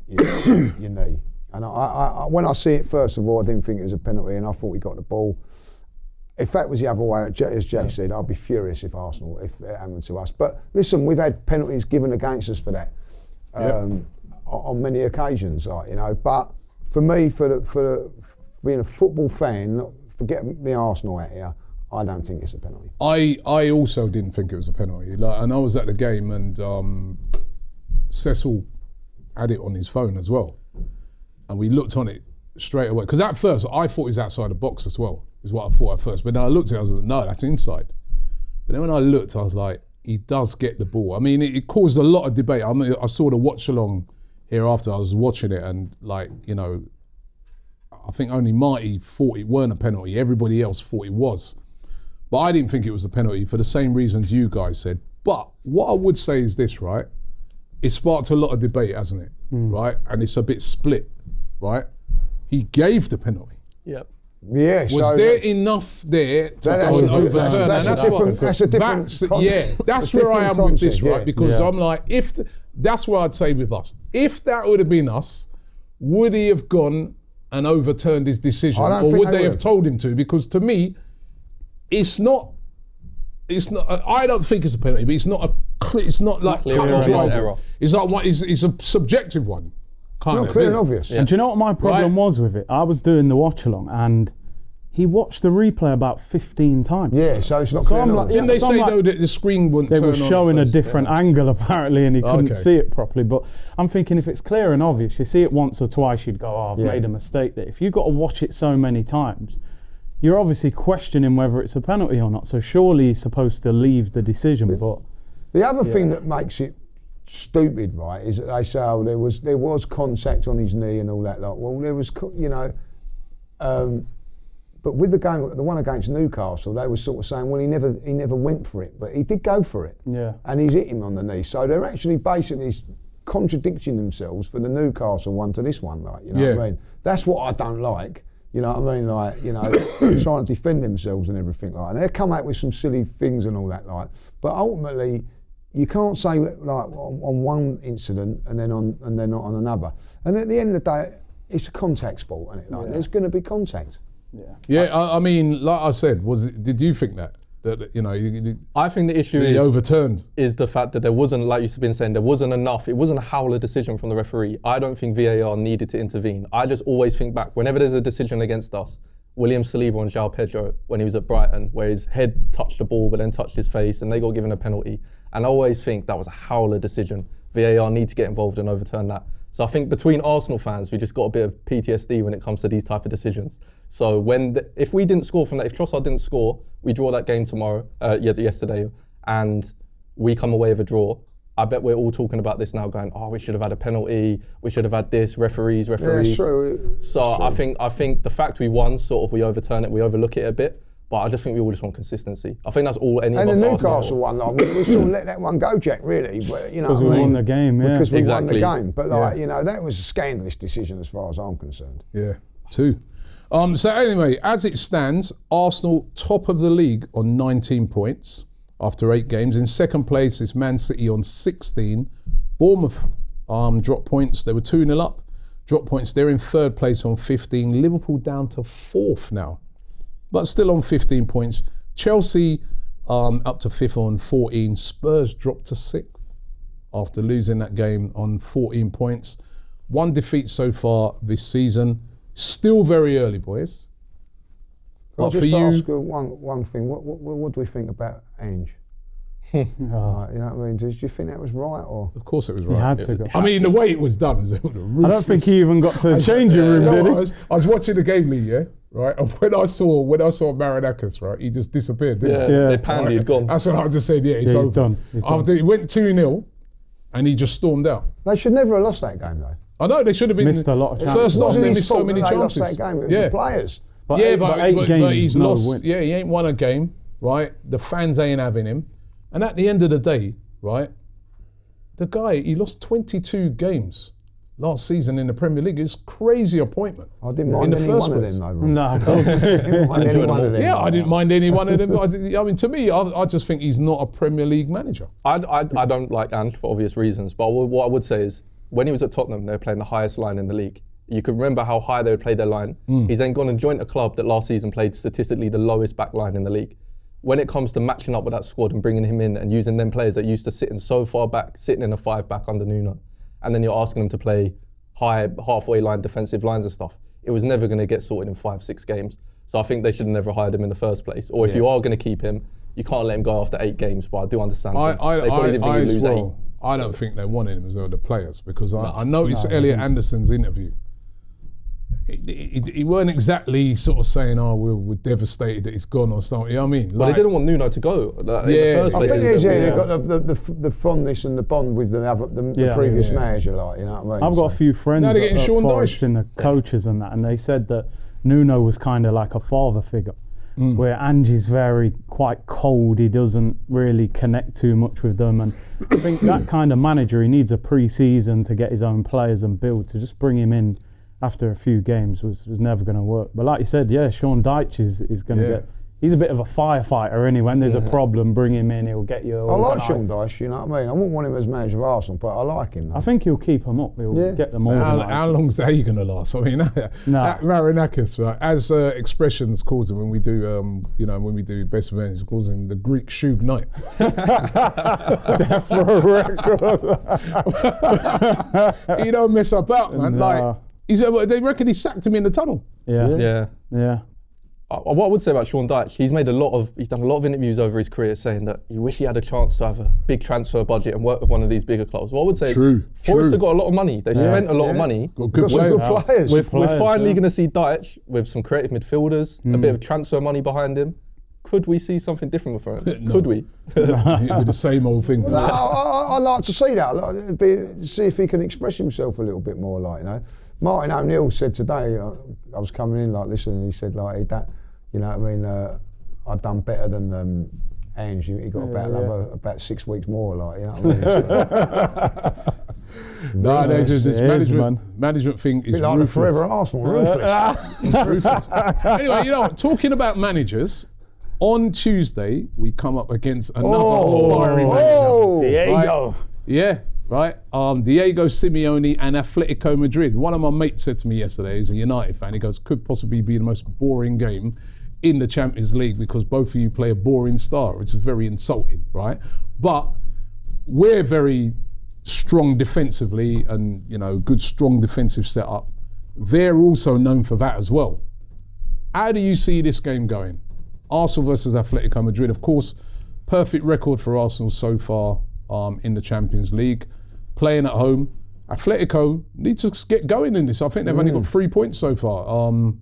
knee. And I when I see it, first of all, I didn't think it was a penalty, and I thought he got the ball. If that was the other way, as Jack said, I'd be furious if it happened to us. But listen, we've had penalties given against us for that on many occasions, But for me, for being a football fan, forget me Arsenal out here, I don't think it's a penalty. I also didn't think it was a penalty. And I was at the game, and Cecil had it on his phone as well. And we looked on it straight away. Because at first, I thought he was outside the box as well, is what I thought at first. But then I looked at it, I was like, no, that's inside. But then when I looked, I was like, he does get the ball. I mean, it caused a lot of debate. I mean, I saw the watch along here after. I was watching it, and I think only Marty thought it weren't a penalty. Everybody else thought it was. But I didn't think it was a penalty for the same reasons you guys said. But what I would say is this, right? It sparked a lot of debate, hasn't it? Right? And it's a bit split. Right, he gave the penalty. Yep. Yeah. Was there enough there to go and overturn? That's a different. That's where I am with this, right? Because Yeah. I'm like, that's what I'd say with us. If that would have been us, would he have gone and overturned his decision, or would they have told him to? Because to me, it's not. I don't think it's a penalty, but it's not like cut and dry. It's like what is a subjective one. Not clear and obvious. And do you know what my problem was with it? I was doing the watch along, and he watched the replay about 15 times. Yeah, so it's not clear and obvious. Didn't they say though that the screen wouldn't turn on? They were showing a different angle apparently, and he couldn't see it properly. But I'm thinking, if it's clear and obvious, you see it once or twice, you'd go, I've made a mistake there. If you've got to watch it so many times, you're obviously questioning whether it's a penalty or not. So surely he's supposed to leave the decision. But the other thing that makes it stupid, right, is that they say, there was contact on his knee and all that. Like, well, there was, but with the game, the one against Newcastle, they were sort of saying, well, he never went for it, but he did go for it. Yeah. And he's hit him on the knee. So they're actually basically contradicting themselves for the Newcastle one to this one, like, what I mean? That's what I don't like. You know what I mean? Like, trying to defend themselves and everything like that. And they come out with some silly things and all that, like. But ultimately, you can't say like on one incident and then not on another. And at the end of the day, it's a contact sport, isn't it? There's going to be contact. I mean, like I said, did you think that I think the issue is the fact that there wasn't, like you've been saying, there wasn't enough. It wasn't a howler decision from the referee. I don't think VAR needed to intervene. I just always think back, whenever there's a decision against us, William Saliba and João Pedro when he was at Brighton, where his head touched the ball but then touched his face and they got given a penalty. And I always think that was a howler decision. VAR need to get involved and overturn that. So I think between Arsenal fans, we just got a bit of PTSD when it comes to these type of decisions. So if we didn't score from that, if Trossard didn't score, we draw that game yesterday, and we come away with a draw, I bet we're all talking about this now going, we should have had a penalty, we should have had this, referees. Yeah, true. So I think the fact we won, we overturn it, we overlook it a bit. But I just think we all just want consistency. I think that's all any of us. And the Newcastle one, like, we sort of let that one go, Jack. Really, but, you know, because we won the game. Yeah, because we won the game. But like, you know, that was a scandalous decision as far as I'm concerned. Yeah, too. So anyway, as it stands, Arsenal top of the league on 19 points after 8 games. In second place is Man City on 16. Bournemouth dropped points. They were 2-0 up. Dropped points. They're in third place on 15. Liverpool down to 4th now, but still on 15 points. Chelsea up to 5th on 14. Spurs dropped to 6th after losing that game on 14 points. 1 defeat so far this season. Still very early, boys. I'll just ask one thing. What do we think about Ange? You know what I mean? Do you think that was right? Or of course it was right. He had to go. I mean, the way it was done was I don't think he even got to the changing room, did he? I was watching the game, Lee, yeah? Right, and when I saw Marinakis, right, he just disappeared, didn't he? Yeah, they panned, he'd gone. That's what I just said, he's over. Done. After he went 2-0 and he just stormed out. They should never have lost that game, though. I know, they should have been. Missed a lot of chances. First half, they missed so many they chances. lost that game. It was the players. But he's lost. Win. Yeah, he ain't won a game, right? The fans ain't having him. And at the end of the day, right, the guy, he lost 22 games last season in the Premier League. It's crazy appointment. I didn't mind any one of them, though. No, I didn't mind any one of them. Yeah, I didn't mind any one of them. I mean, to me, I just think he's not a Premier League manager. I don't like Ange for obvious reasons, but what I would say is when he was at Tottenham, they were playing the highest line in the league. You can remember how high they would play their line. He's then gone and joined a club that last season played statistically the lowest back line in the league. When it comes to matching up with that squad and bringing him in and using them players that used to sitting so far back, sitting in a 5-back under Nuno, and then you're asking them to play high, halfway line, defensive lines and stuff, it was never going to get sorted in 5-6 games. So I think they should have never hired him in the first place. Or if you are going to keep him, you can't let him go after 8 games, but I do understand they probably didn't think he'd lose 8. I don't think they wanted him as well, the players, because I noticed Elliot Anderson's interview. He weren't exactly sort of saying, we're devastated that he's gone or something, you know what I mean? But they didn't want Nuno to go in the first place. I think they got the fondness and the bond with the previous manager, like, you know what I mean? I've got a few friends Now they're getting Sean Forest in the coaches and that, and they said that Nuno was kind of like a father figure, where Ange's quite cold, he doesn't really connect too much with them, and I think that kind of manager, he needs a pre-season to get his own players and build. To just bring him in after a few games was never going to work. But like you said, Sean Dyche is going to get... He's a bit of a firefighter anyway. When there's a problem, bring him in, he'll get you... I like Sean Dyche, you know what I mean? I wouldn't want him as manager of Arsenal, but I like him, though. I think he'll keep them up. He'll get them organised. How long's that going to last? I mean, Marinakis, right, as Expressions calls him when we do, when we do Best of Events, calls him the Greek Shug Knight. For a record. He don't mess up out, man. No. Like, they reckon he sacked him in the tunnel. Yeah. What I would say about Sean Dyche, he's done a lot of interviews over his career saying that he wish he had a chance to have a big transfer budget and work with one of these bigger clubs. What I would say is Forest have got a lot of money. They spent a lot of money. Got good players. We're finally going to see Dyche with some creative midfielders, a bit of transfer money behind him. Could we see something different for him? No. Could we? It'd be the same old thing. Well, I like to see that. See if he can express himself a little bit more, like, you know. Martin O'Neill said today, I was coming in, like, listening, he said, like, that, you know what I mean, I've done better than Ange. He got about 6 weeks more, like, you know what I mean? No, this management thing is like ruthless. The Fourever Arsenal, ruthless. Anyway, talking about managers, on Tuesday we come up against another fiery manager. Diego. Right? Yeah. Right, Diego Simeone and Atletico Madrid. One of my mates said to me yesterday, he's a United fan, he goes, could possibly be the most boring game in the Champions League because both of you play a boring style, which is very insulting, right? But we're very strong defensively and, good strong defensive setup. They're also known for that as well. How do you see this game going? Arsenal versus Atletico Madrid. Of course, perfect record for Arsenal so far in the Champions League. Playing at home. Atletico need to get going in this. I think they've only got 3 points so far. Or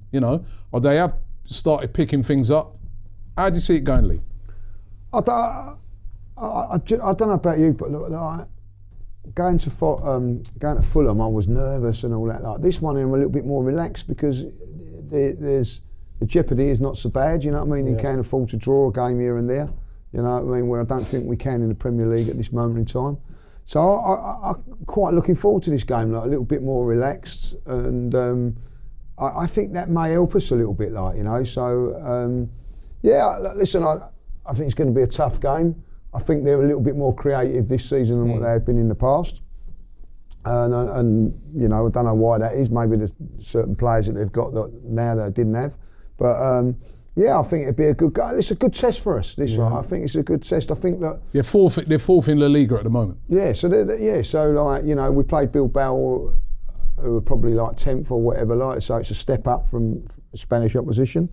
they have started picking things up. How do you see it going, Lee? I don't know about you, but look, like, going to Fulham, I was nervous and all that. Like this one, I'm a little bit more relaxed because there's the jeopardy is not so bad. You know what I mean? You can afford to draw a game here and there. You know what I mean? Where I don't think we can in the Premier League at this moment in time. So I'm quite looking forward to this game, like a little bit more relaxed, and I think that may help us a little bit, like, you know. So listen, I think it's going to be a tough game. I think they're a little bit more creative this season than what they have been in the past, and you know, I don't know why that is. Maybe there's certain players that they've got that now that they didn't have, but. I think it'd be a good go. It's a good test for us. This one, I think it's a good test. I think that they're fourth in La Liga at the moment. Yeah, so like, you know, we played Bilbao, who were probably like 10th or whatever. Like, so it's a step up from Spanish opposition.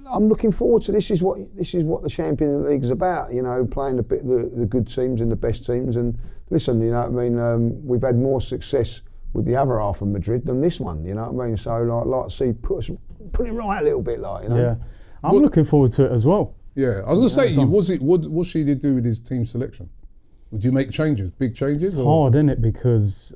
I'm looking forward to this. Is what the Champions League is about. You know, playing the good teams and the best teams. And listen, you know what I mean. We've had more success with the other half of Madrid than this one. You know what I mean. So like to see put it right a little bit, like, you know. Yeah, I'm looking forward to it as well. Yeah, I was going to say, what should he do with his team selection? Would you make changes, big changes? It's hard, isn't it? Because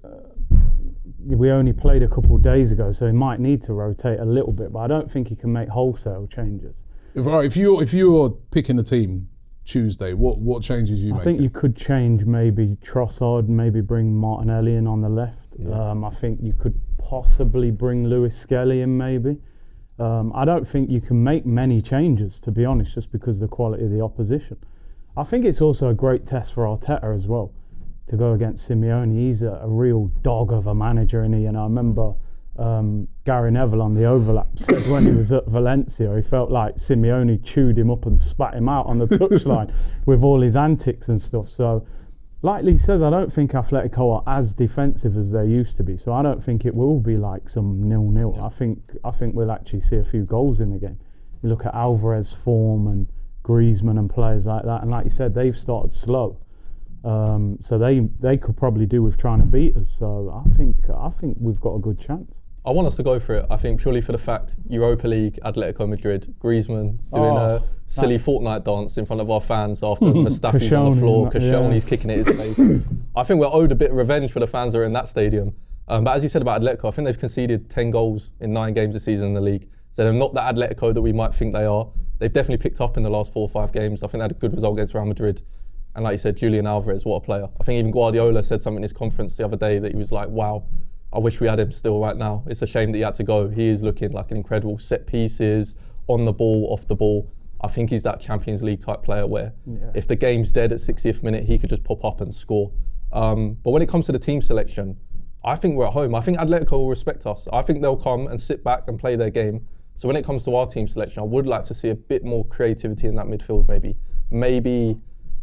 we only played a couple of days ago, so he might need to rotate a little bit. But I don't think he can make wholesale changes. If you're picking a team Tuesday, what changes you make? I think you could change maybe Trossard, maybe bring Martinelli in on the left. Yeah. I think you could possibly bring Lewis Skelly in maybe. I don't think you can make many changes, to be honest, just because of the quality of the opposition. I think it's also a great test for Arteta as well, to go against Simeone. He's a real dog of a manager, and I remember Gary Neville on the overlap said when he was at Valencia, he felt like Simeone chewed him up and spat him out on the touchline with all his antics and stuff. So, like Lee says, I don't think Atletico are as defensive as they used to be. So I don't think it will be like some 0-0. I think we'll actually see a few goals in the game. You look at Alvarez's form and Griezmann and players like that, and like you said, they've started slow. So they could probably do with trying to beat us. So I think we've got a good chance. I want us to go for it. I think purely for the fact Europa League, Atletico Madrid, Griezmann doing a silly Fortnite dance in front of our fans after Mustafi's on the floor, Koscielny's kicking at his face. I think we're owed a bit of revenge for the fans that are in that stadium. But as you said about Atletico, I think they've conceded 10 goals in 9 games this season in the league. So they're not the Atletico that we might think they are. They've definitely picked up in the last 4 or 5 games. I think they had a good result against Real Madrid. And like you said, Julian Alvarez, what a player. I think even Guardiola said something in his conference the other day that he was like, wow, I wish we had him still right now. It's a shame that he had to go. He is looking like an incredible set pieces, on the ball, off the ball. I think he's that Champions League type player where if the game's dead at 60th minute, he could just pop up and score. But when it comes to the team selection, I think we're at home. I think Atletico will respect us. I think they'll come and sit back and play their game. So when it comes to our team selection, I would like to see a bit more creativity in that midfield maybe. Maybe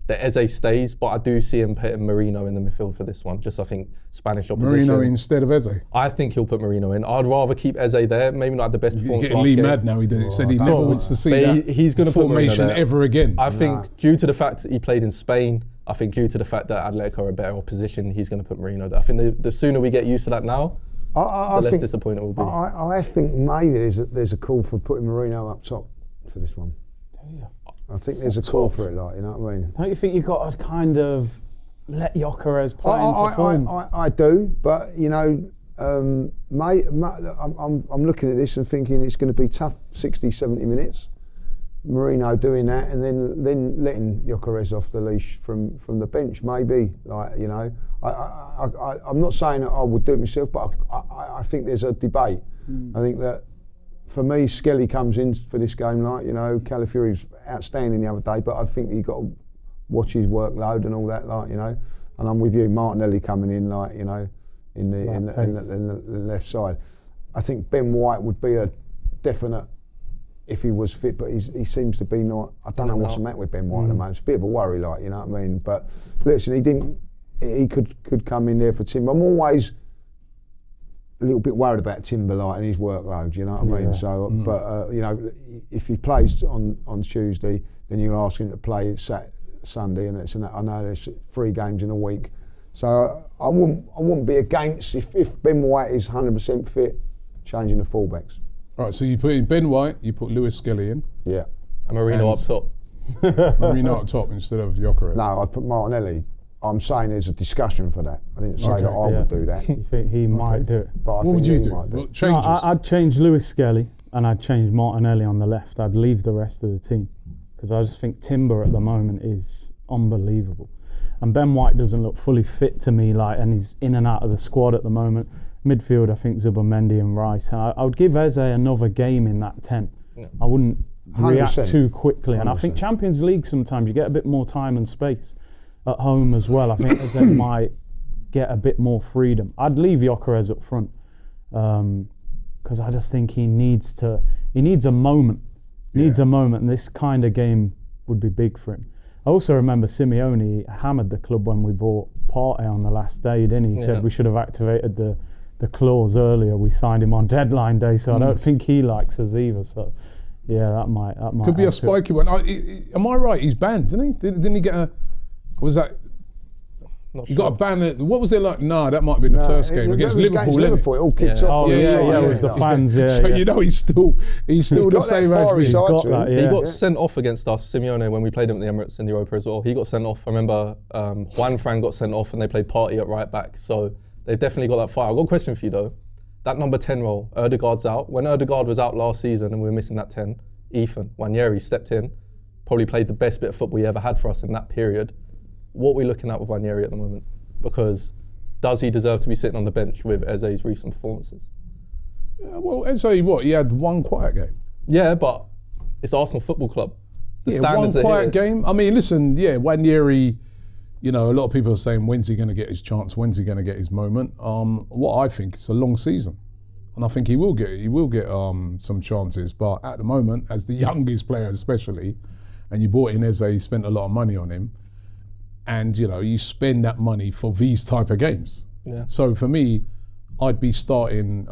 that Eze stays, but I do see him putting Merino in the midfield for this one. Just I think Spanish opposition. Marino instead of Eze? I think he'll put Merino in. I'd rather keep Eze there. Maybe not the best performance last game. Lee mad now. He said he never wants to see that he's going to put formation there ever again. I think due to the fact that he played in Spain, I think due to the fact that Atletico are a better opposition, he's going to put Merino there. I think the sooner we get used to that now, the less disappointed we'll be. I think maybe there's a call for putting Merino up top for this one. Yeah. I think there's a call for it, like, you know what I mean? Don't you think you've got to kind of let Gyökeres play into form? I do, but you know, I'm looking at this and thinking it's going to be tough 60, 70 minutes. Merino doing that and then letting Gyökeres off the leash from the bench, maybe. Like, you know, I'm not saying that I would do it myself, but I think there's a debate. I think that for me, Skelly comes in for this game, like, you know, Calafiori's outstanding the other day, but I think you've got to watch his workload and all that, like, you know. And I'm with you, Martinelli coming in, like, you know, in the left side. I think Ben White would be a definite if he was fit, but he seems to be not. I don't know what's the matter with Ben White at the moment. It's a bit of a worry, like, you know what I mean. But listen, he could come in there for Tim. I'm always a little bit worried about Timberlight and his workload, you know what I mean? Yeah. So, but you know, if he plays on Tuesday, then you're asking him to play Sunday, and I know there's 3 games in a week. So I wouldn't be against if Ben White is 100% fit, changing the fullbacks. Right, so you put in Ben White, you put Lewis Skelly in, Yeah. And Marino And- up top. Marino up top instead of Gyökeres. No, I'd put Martinelli. I'm saying there's a discussion for that. I didn't say Okay. that I would do that, You think he might do it? but I What think would you he do? might do. What it. changes? No, I'd change Lewis Skelly and I'd change Martinelli on the left. I'd leave the rest of the team because I just think Timber at the moment is unbelievable. And Ben White doesn't look fully fit to me, and he's in and out of the squad at the moment. Midfield, I think Zubomendi and Rice. I would give Eze another game in that 10. Yeah. I wouldn't react 100%. too quickly. And I 100%. think Champions League sometimes you get a bit more time and space at home as well. I think Eze might get a bit more freedom. I'd leave Gyökeres up front because I just think he needs a moment. Needs a moment, and this kind of game would be big for him. I also remember Simeone hammered the club when we bought Partey on the last day, didn't he? He said we should have activated the clause earlier. We signed him on deadline day, so I don't think he likes us either. So, yeah, that might Could be a add to it. spiky one. Am I right? He's banned, didn't he? Didn't he get a? Was that? Not You sure. got a ban. What was it like? Nah, that might have been the first game against Liverpool. innit? Liverpool, it all kicks Yeah. off. Oh on the yeah, side, with the fans. Yeah, So yeah. you know he's still the got same that as fiery me. side got to that, him. yeah. He got sent off against us, Simeone, when we played him at the Emirates in the Europa as well. He got sent off. I remember Juan Fran got sent off and they played Partey at right back. So they've definitely got that fire. I've got a question for you though. That number 10 role, Ødegaard's out. When Ødegaard was out last season and we were missing that 10, Ethan Nwaneri stepped in, probably played the best bit of football he ever had for us in that period. What are we looking at with Nwaneri at the moment? Because does he deserve to be sitting on the bench with Eze's recent performances? Yeah, well, Eze, what? He had one quiet game. Yeah, but it's Arsenal Football Club. The Yeah, standards one are quiet here. game. I mean, listen, Nwaneri, you know, a lot of people are saying, when's he going to get his chance? When's he going to get his moment? What I think, it's a long season. And I think he will get some chances. But at the moment, as the youngest player especially, and you bought in Eze, you spent a lot of money on him, and you know, you spend that money for these type of games. Yeah. So for me, I'd be starting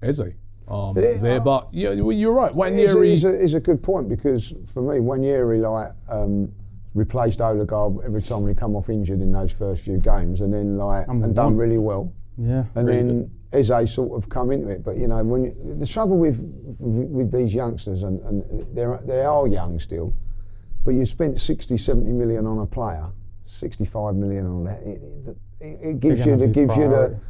Eze there. But yeah, well, you're right. Nwaneri, It's a good point because for me, Nwaneri replaced Ødegaard every time he come off injured in those first few games, and then and done really well. Yeah. And then Eze sort of come into it. But you know, the trouble with these youngsters, and they are young still, but you spent 60, 70 million on a player, 65 million on that. It gives you the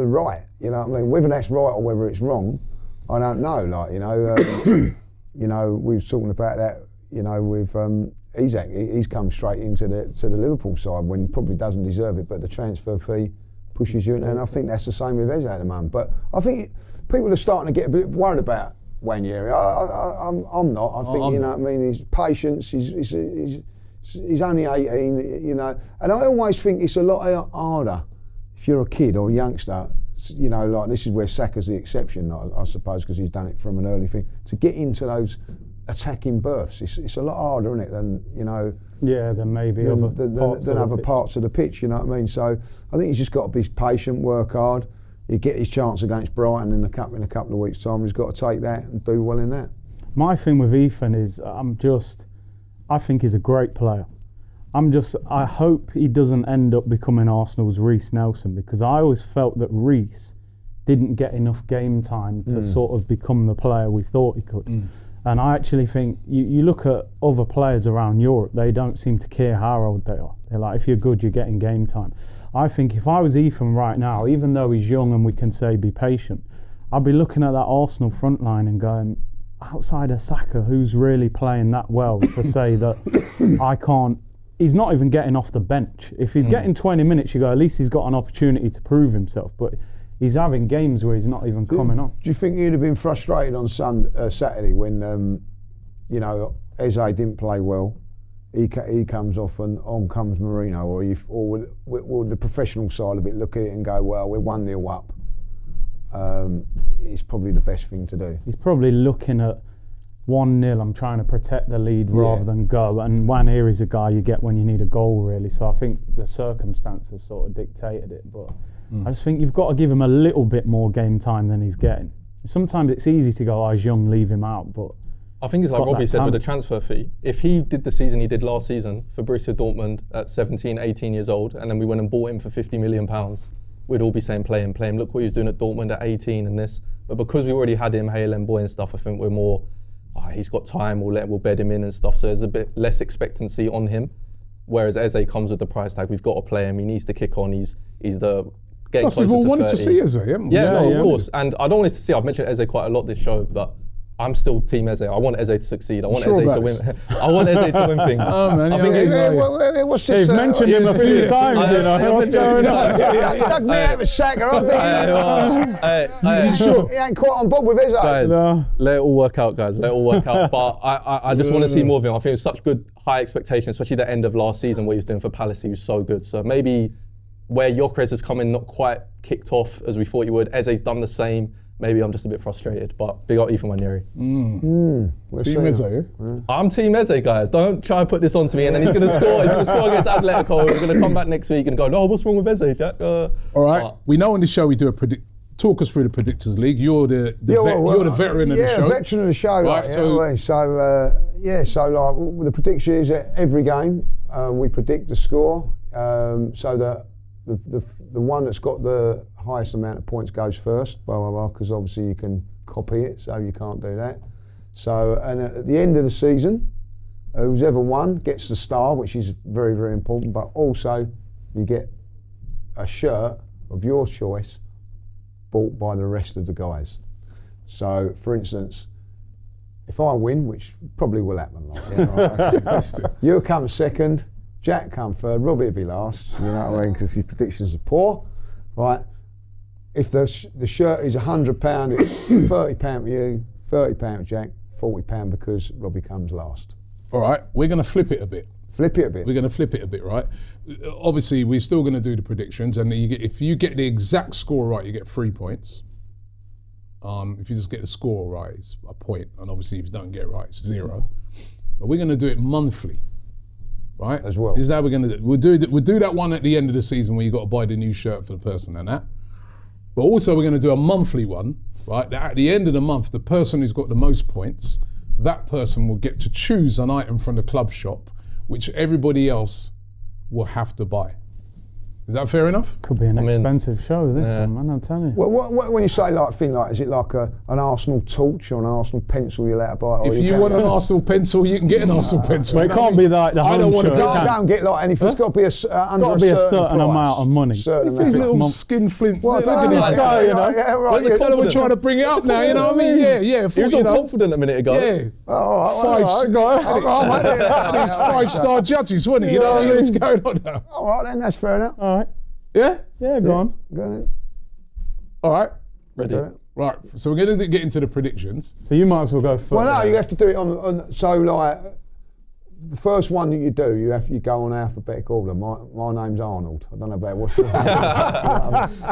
right. You know what I mean? Whether that's right or whether it's wrong, I don't know. Like you know, we were talking about that. You know, with Isak, he's come straight into the Liverpool side when he probably doesn't deserve it, but the transfer fee pushes you in, and I think that's the same with Eze at the moment. But I think people are starting to get a bit worried about Nwaneri. I'm not. I think you know what I mean. His patience. He's only 18. You know, and I always think it's a lot harder if you're a kid or a youngster. You know, like this is where Saka's the exception, I suppose, because he's done it from an early thing to get into those attacking berths. It's a lot harder, isn't it, than you know. Yeah, than maybe other parts of the pitch. You know what I mean? So I think he's just got to be patient, work hard. He'll get his chance against Brighton in a couple of weeks' time. He's got to take that and do well in that. My thing with Ethan is I think he's a great player. I hope he doesn't end up becoming Arsenal's Reece Nelson, because I always felt that Reece didn't get enough game time to sort of become the player we thought he could. And I actually think you look at other players around Europe, they don't seem to care how old they are. They're like, if you're good, you're getting game time. I think if I was Ethan right now, even though he's young and we can say be patient, I'd be looking at that Arsenal front line and going, outside of Saka, who's really playing that well to say that I can't. He's not even getting off the bench. If he's getting 20 minutes, you go, at least he's got an opportunity to prove himself. But he's having games where he's not even coming on. Do you think he'd have been frustrated on Saturday when, you know, Eze didn't play well? He comes off and on comes Marino, or will the professional side of it look at it and go, well, we're 1-0 up. It's probably the best thing to do. He's probably looking at 1-0, I'm trying to protect the lead rather than go. And Wanir is a guy you get when you need a goal, really. So I think the circumstances sort of dictated it. But I just think you've got to give him a little bit more game time than he's getting. Sometimes it's easy to go, he's young, leave him out. But I think it's like Robbie said with the transfer fee. If he did the season he did last season for Borussia Dortmund at 17, 18 years old, and then we went and bought him for £50 million, we'd all be saying play him. Look what he was doing at Dortmund at 18 and this. But because we already had him, Hale and Boy and stuff, I think we're more, he's got time, we'll bed him in and stuff. So there's a bit less expectancy on him. Whereas Eze comes with the price tag, we've got to play him. He needs to kick on. He's the getting Plus, we've all wanted to see Eze, haven't we? Yeah, of course. And I don't want us to see. I've mentioned Eze quite a lot this show, but I'm still Team Eze. I want Eze to succeed. I want Eze to win. I want Eze to win things. Oh man, what's this? You've mentioned him a few times. What's going on? He dug me out of a sacker. He ain't quite on board with Eze. Guys, let it all work out, guys. Let it all work out. But I just want to see more of him. I think it was such good high expectation, especially the end of last season, what he was doing for Palace. He was so good. So maybe where Gyökeres has come in not quite kicked off as we thought he would. Eze's done the same. Maybe I'm just a bit frustrated, but big up Ethan Waneri. Team Eze, eh? I'm Team Eze, guys. Don't try and put this onto me and then he's going to score. He's going to score against Atletico. He's going to come back next week and go, no, what's wrong with Eze, Jack? All right. We know on the show we do talk us through the Predictors League. You're the veteran of the show. Yeah, veteran of the show. Right, so the prediction is that every game we predict the score, so that the one that's got the highest amount of points goes first, because obviously you can copy it, so you can't do that. So, and at the end of the season, who's ever won gets the star, which is very, very important, but also you get a shirt of your choice bought by the rest of the guys. So, for instance, if I win, which probably will happen, you'll come second, Jack come third, Robbie will be last, you know what I mean, because his predictions are poor, right? If the shirt is £100, it's £30 for you, £30 for Jack, £40 because Robbie comes last. All right, we're going to flip it a bit. We're going to flip it a bit, right? Obviously, we're still going to do the predictions, and if you get the exact score right, you get 3 points. If you just get the score right, it's a point, and obviously if you don't get it right, it's 0. But we're going to do it monthly, right? As well. This is how we're going to do it. We'll do that one at the end of the season where you got to buy the new shirt for the person and that. But also we're going to do a monthly one, right? That at the end of the month, the person who's got the most points, that person will get to choose an item from the club shop, which everybody else will have to buy. Is that fair enough? Could be an expensive show, this one, man, I'm telling you. What, when you say is it like an Arsenal torch or an Arsenal pencil you're allowed to buy? If you want an Arsenal pencil, you can get an Arsenal pencil. Well, it can't be like the I don't want to don't get like anything. It's got to be a certain amount of money. Little skin flints. Well, look at this guy, you know. Yeah, right. We're trying to bring it up now, you know what I mean? Yeah. He was all confident a minute ago. Yeah. These 5-star judges, wasn't he? You know what's going on now? All right, then, that's fair enough. All right. Yeah? Yeah, go on. Go on. All right. Ready. Right, so we're going to get into the predictions. So you might as well go first. Well, no, you have to do it on so like the first one that you do, you go on alphabetical order. My name's Arnold. I don't know about what's your name.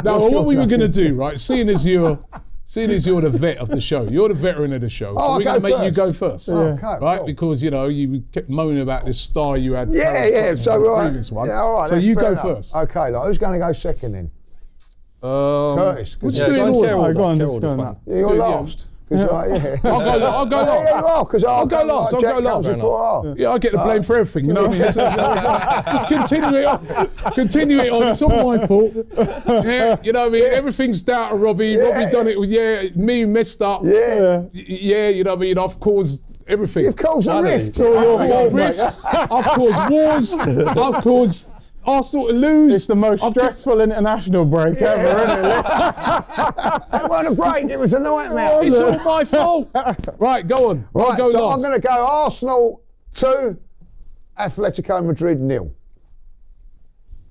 Now, what we were going to do, right? Seeing as you're the vet of the show, you're the veteran of the show, so we're going to make you go first, okay, right? cool. Because you kept moaning about this star you had. Yeah. So right. Previous one. Yeah, all right. So you go first. Okay, who's going to go second then? Curtis. We'll just do it in order. Go on, just go on. You're last. I'll go last. Yeah, you are, because I'll go last. I'll go last. Yeah, I get the blame for everything, you know what I mean? Just continue it on. It's all my fault. Yeah, you know what I mean? Everything's down to Robbie. Yeah. Robbie done it with, me messed up. Yeah. Yeah, you know what I mean? I've caused everything. You've caused a rift. I've caused wars. I've caused Arsenal to lose. It's the most stressful international break ever, isn't it? It wasn't a break, it was a nightmare. It's all my fault. Right, go on. Right, go so last. I'm going to go Arsenal 2, Atletico Madrid 0.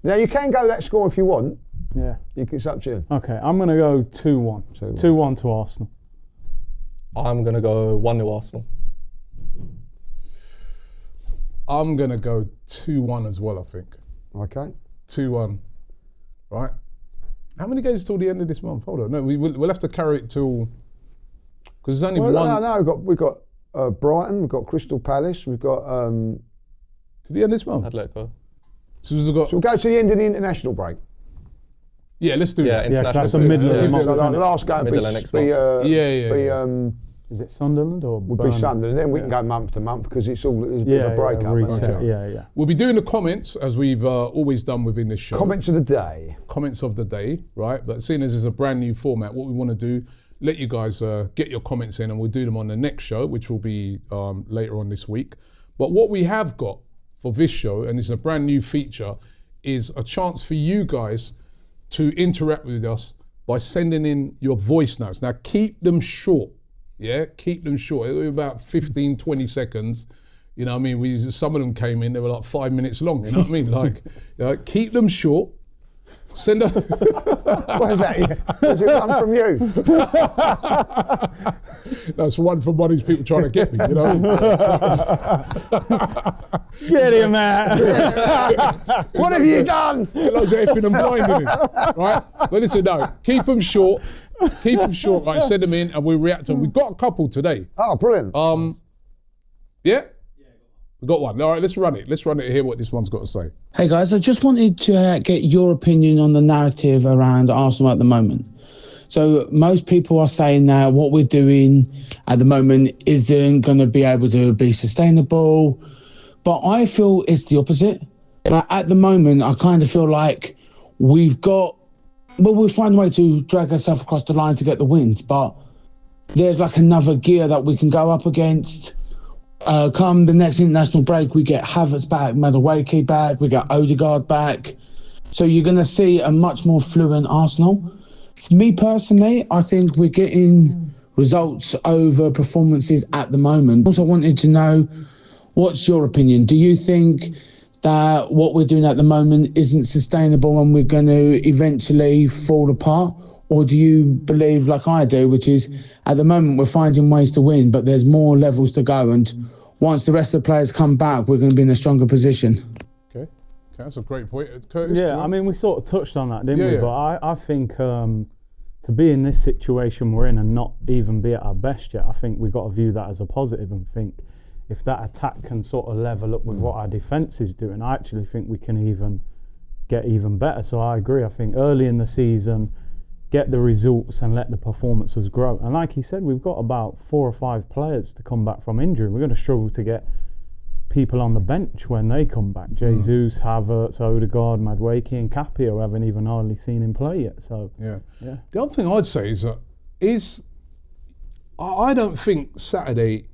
Now, you can go that score if you want. Yeah. It's up to you. Okay, I'm going to go 2-1. 2-1 to Arsenal. I'm going to go 1-0 Arsenal. I'm going to go 2-1 as well, I think. Okay. 2-1. Right. How many games till the end of this month? Hold on. No, we'll have to carry it till... Because there's only one... No, we've got Brighton, we've got Crystal Palace, we've got. To the end of this month. Atletico. So we've got. So we'll go to the end of the international break. Yeah, let's do that. International. that's the middle of the month. So like the last game Middle of next month. Is it Sunderland or would Burnley? be Sunderland. Then we can go month to month because it's a bit of a break up. reset, Okay. yeah. We'll be doing the comments as we've always done within this show. Comments of the day. Comments of the day, right? But seeing as it's a brand new format, what we want to do, let you guys get your comments in and we'll do them on the next show, which will be later on this week. But what we have got for this show, and it's a brand new feature, is a chance for you guys to interact with us by sending in your voice notes. Now, keep them short. Yeah, keep them short. It'll be about 15, 20 seconds. You know what I mean? Some of them came in, they were like 5 minutes long. You know what I mean? Like, keep them short. Send a... What is that? Does it come from you? That's one from one of these people trying to get me, you know? Get him out! What have you done? Loads of effing and blinding him, right? But listen, no, keep them short. Keep them short, right? Send them in and we'll react to them. We've got a couple today. Oh, brilliant. Yeah? We've got one. All right, let's run it. Let's run it and hear what this one's got to say. Hey guys, I just wanted to get your opinion on the narrative around Arsenal at the moment. So most people are saying that what we're doing at the moment isn't going to be able to be sustainable, but I feel it's the opposite. Like at the moment, I kind of feel like we'll find a way to drag ourselves across the line to get the wins, but there's like another gear that we can go up against. Come the next international break, we get Havertz back, Madueke back, we get Odegaard back. So you're going to see a much more fluent Arsenal. For me personally, I think we're getting results over performances at the moment. Also wanted to know, what's your opinion? Do you think that what we're doing at the moment isn't sustainable and we're going to eventually fall apart? Or do you believe, like I do, which is at the moment we're finding ways to win, but there's more levels to go. And once the rest of the players come back, we're going to be in a stronger position. Okay, that's a great point. Curtis? Yeah, I mean, we sort of touched on that, didn't we? Yeah. But I think to be in this situation we're in and not even be at our best yet, I think we've got to view that as a positive and think if that attack can sort of level up with what our defence is doing, I actually think we can even get even better. So I agree. I think early in the season, get the results and let the performances grow. And like he said, we've got about 4 or 5 players to come back from injury. We're going to struggle to get people on the bench when they come back. Jesus, Havertz, Odegaard, Madueke and Capio haven't even hardly seen him play yet. So Yeah. The other thing I'd say is I don't think Saturday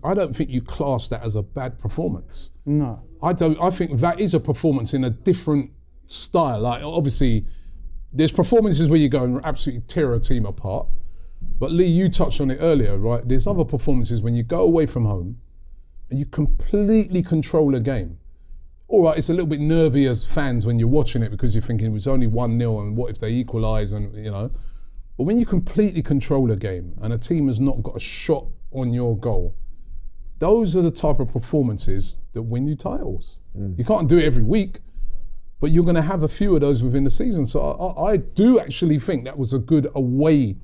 I don't think you class that as a bad performance. no. I think that is a performance in a different style. Like obviously there's performances where you go and absolutely tear a team apart. But Lee, you touched on it earlier, right? There's other performances when you go away from home and you completely control a game. All right, it's a little bit nervy as fans when you're watching it because you're thinking it was only 1-0 and what if they equalise and, you know. But when you completely control a game and a team has not got a shot on your goal, those are the type of performances that win you titles. You can't do it every week, but you're going to have a few of those within the season. So I do actually think that was a good away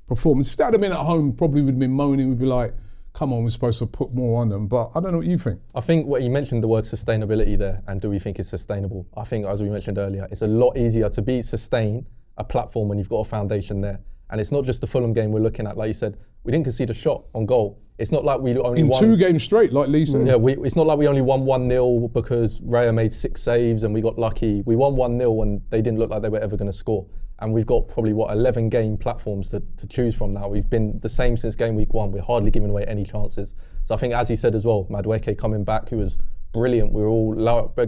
performance. If that had been at home, probably would have been moaning. We'd be like, come on, we're supposed to put more on them. But I don't know what you think. I think what you mentioned the word sustainability there, and do we think it's sustainable? I think, as we mentioned earlier, it's a lot easier to sustain a platform when you've got a foundation there. And it's not just the Fulham game we're looking at. Like you said, we didn't concede a shot on goal. It's not like we only won 2 games straight, like Lee said. Yeah, it's not like we only won 1-0 because Raya made 6 saves and we got lucky. We won 1-0 and they didn't look like they were ever going to score. And we've got probably 11 game platforms to choose from now. We've been the same since game week 1. We're hardly giving away any chances. So I think, as he said as well, Madueke coming back, who was brilliant. We were all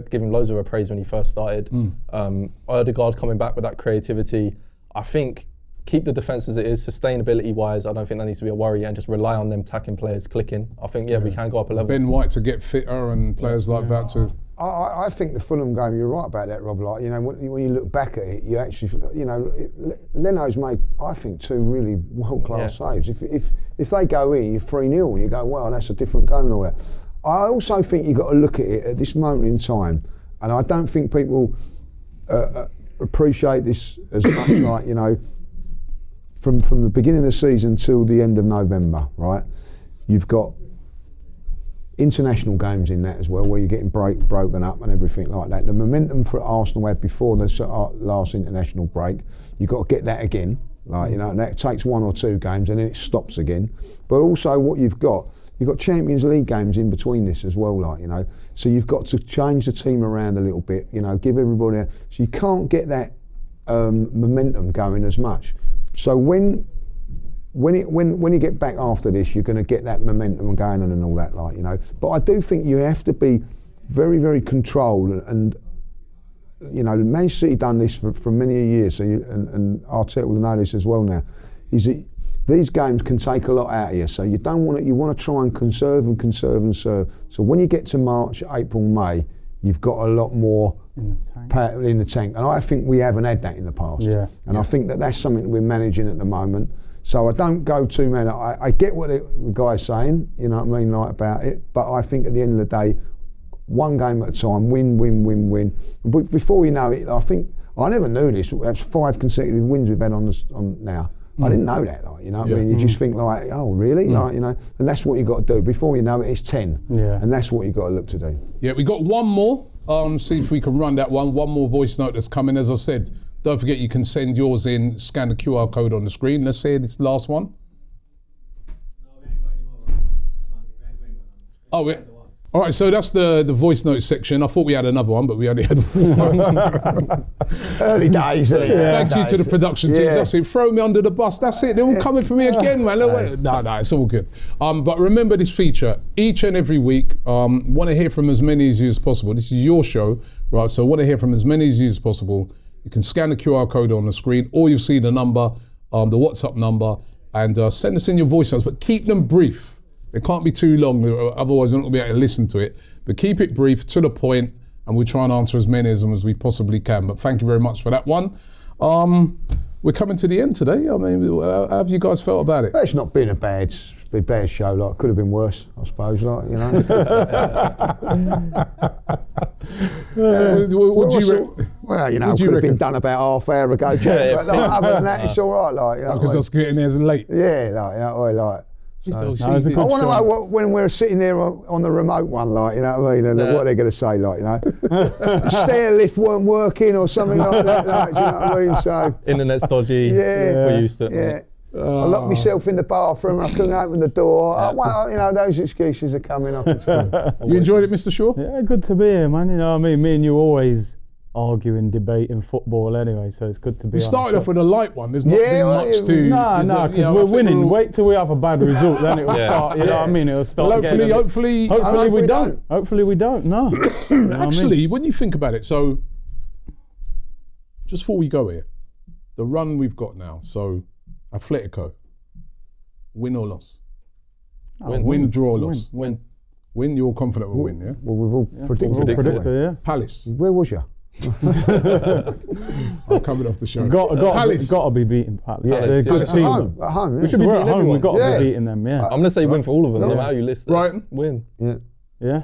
giving loads of praise when he first started. Odegaard coming back with that creativity. I think keep the defence as it is, sustainability-wise. I don't think that needs to be a worry, and just rely on them attacking players clicking. I think, we can go up a level. Ben White to get fitter and players like that to... I think the Fulham game, you're right about that, Rob. Like, you know, when you look back at it, you actually, you know, Leno's made, I think, 2 really world-class saves. If they go in, you're 3-0, and you go, well, that's a different game and all that. I also think you've got to look at it at this moment in time, and I don't think people appreciate this as much, like, you know, from the beginning of the season till the end of November, right? You've got international games in that as well, where you're getting broken up and everything like that. The momentum for Arsenal had before the last international break, you've got to get that again. Like, you know, and that takes 1 or 2 games and then it stops again. But also what you've got Champions League games in between this as well, like, you know. So you've got to change the team around a little bit, you know, give everybody so you can't get that momentum going as much. So when you get back after this, you're going to get that momentum going and all that, like, you know. But I do think you have to be very, very controlled and you know, Man City done this for many years, so and Arteta will know this as well now, is that these games can take a lot out of you, so you want to try and conserve. So when you get to March, April, May, you've got a lot more in the tank. And I think we haven't had that in the past. I think that's something that we're managing at the moment. So I don't go too many. I get what the guy's saying, you know what I mean, like about it, but I think at the end of the day, one game at a time, win. But before you know it, I think, I never knew this, that's 5 consecutive wins we've had on now. I didn't know that, like, you know what I mean? You just think like, oh really? Like, you know, and that's what you got to do. Before you know it, it's 10. And that's what you got to look to do. Yeah, we got one more. See if we can run that one. One more voice note that's coming. As I said, don't forget you can send yours in, scan the QR code on the screen. Let's say it's the last one. Oh, yeah. All right, so that's the voice note section. I thought we had another one, but we only had one. Early days. Thank you to the production team. That's it. Throw me under the bus. That's it. They're all coming for me again, man. No, it's all good. But remember this feature. Each and every week, want to hear from as many of you as possible. This is your show, right? So want to hear from as many of you as possible. You can scan the QR code on the screen, or you see the number, the WhatsApp number, and send us in your voice notes, but keep them brief. It can't be too long, otherwise we're not going to be able to listen to it. But keep it brief, to the point, and we'll try and answer as many of them as we possibly can. But thank you very much for that one. We're coming to the end today. I mean, how have you guys felt about it? It's not been a bad show. Like, could have been worse, I suppose. Like, you know. Well, you know, could have been done about half hour ago, Jack. But like, other than that, it's all right. Like, you know, because I was getting there late. Yeah, like, you know, like. So, I want to know when we're sitting there on the remote one, like, you know what I mean, and what they're going to say, like, you know, the stair lift weren't working or something like that, like, do you know what I mean? So internet's dodgy. We're used to it. Yeah. I locked myself in the bathroom. I couldn't open the door. Well, you know, those excuses are coming up. You enjoyed it, Mr. Shaw? Yeah, good to be here, man. You know what I mean? Me and you always arguing, debating football anyway, so it's good to be. We started off with a light one. There's not been much to. No, because we're winning. Wait till we have a bad result, then it will start. You know what I mean? It'll start. Well, hopefully we don't. Hopefully we don't. No. Actually, when you think about it, so just before we go here, the run we've got now. So Atletico, win or loss? Win, draw, or loss. Win. You're confident we'll win, yeah? Well, we've all predicted. Yeah. Palace. Where was you? I'm coming off the show. Got to be beating Palace. Yeah, they're a good team. At home. Yeah. We should be beating everyone. We've got to be beating them. Yeah. I'm gonna say win for all of them. No matter how you list it. Brighton. Win. Yeah.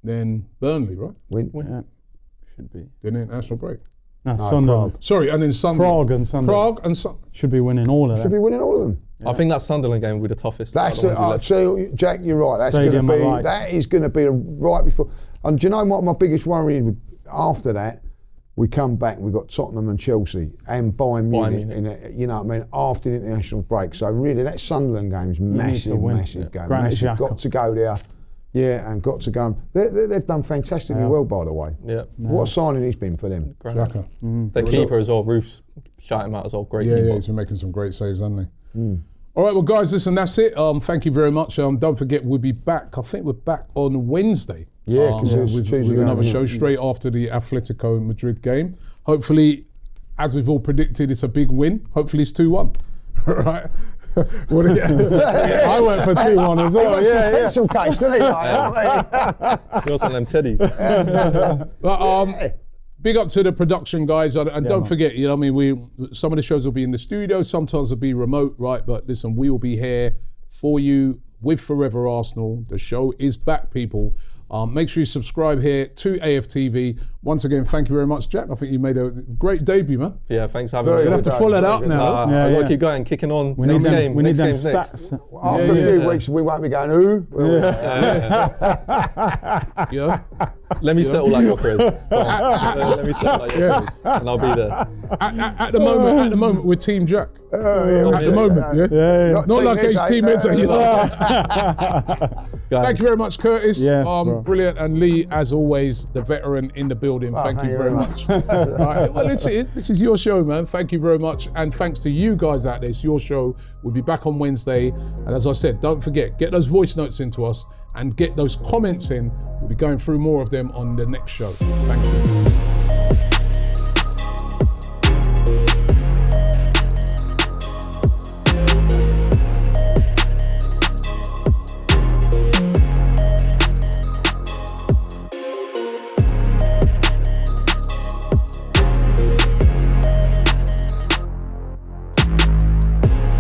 Then Burnley, right? Win. Yeah. Should be. Then international break. No, Sunderland. Sorry, and then Sunderland. Prague and Sunderland. Should be winning all of them. Should be winning all of them. I think that Sunderland game will be the toughest. That's so, Jack, you're right. That's going to be. That is going to be right before. And do you know what my biggest worry is? After that, we come back and we've got Tottenham and Chelsea and Bayern Munich. You know what I mean? After the international break. So really, that Sunderland game is massive game. Massive. Got to go there. Yeah, and got to go. They've done fantastically well, by the way. Yeah. What a signing he's been for them. Their keeper as well, Roof's shout him out as well. Great keeper. Yeah, he's been making some great saves, hasn't he? All right, well, guys, listen, that's it. Thank you very much. Don't forget, we'll be back. I think we're back on Wednesday. Yeah, because with another show straight after the Atletico Madrid game. Hopefully, as we've all predicted, it's a big win. Hopefully, it's 2-1. Right? I went for 2-1 as well. Yeah, pencil case, didn't he? He also them teddies. But, big up to the production guys, and don't forget, you know, I mean, some of the shows will be in the studio, sometimes it'll be remote, right? But listen, we will be here for you with Fourever Arsenal. The show is back, people. Make sure you subscribe here to AFTV. Once again, thank you very much, Jack. I think you made a great debut, man. Yeah, thanks for having Very me. You'll have to follow that up now. I gotta keep going, kicking on. We need Next them, game. we need Next them game's next. stats. After a few weeks, we won't be going, who? Yeah. Let me settle like your Chris. Let me settle like your Chris, and I'll be there. At the moment, we're Team Jack. At the moment, yeah. Not like his teammates are here. Thank you very much, Curtis. Yes, bro. Brilliant. And Lee, as always, the veteran in the building. Thank you very much. Right, well, this is your show, man. Thank you very much. And thanks to you guys out there. It's your show. We'll be back on Wednesday. And as I said, don't forget, get those voice notes into us and get those comments in. We'll be going through more of them on the next show. Thank you.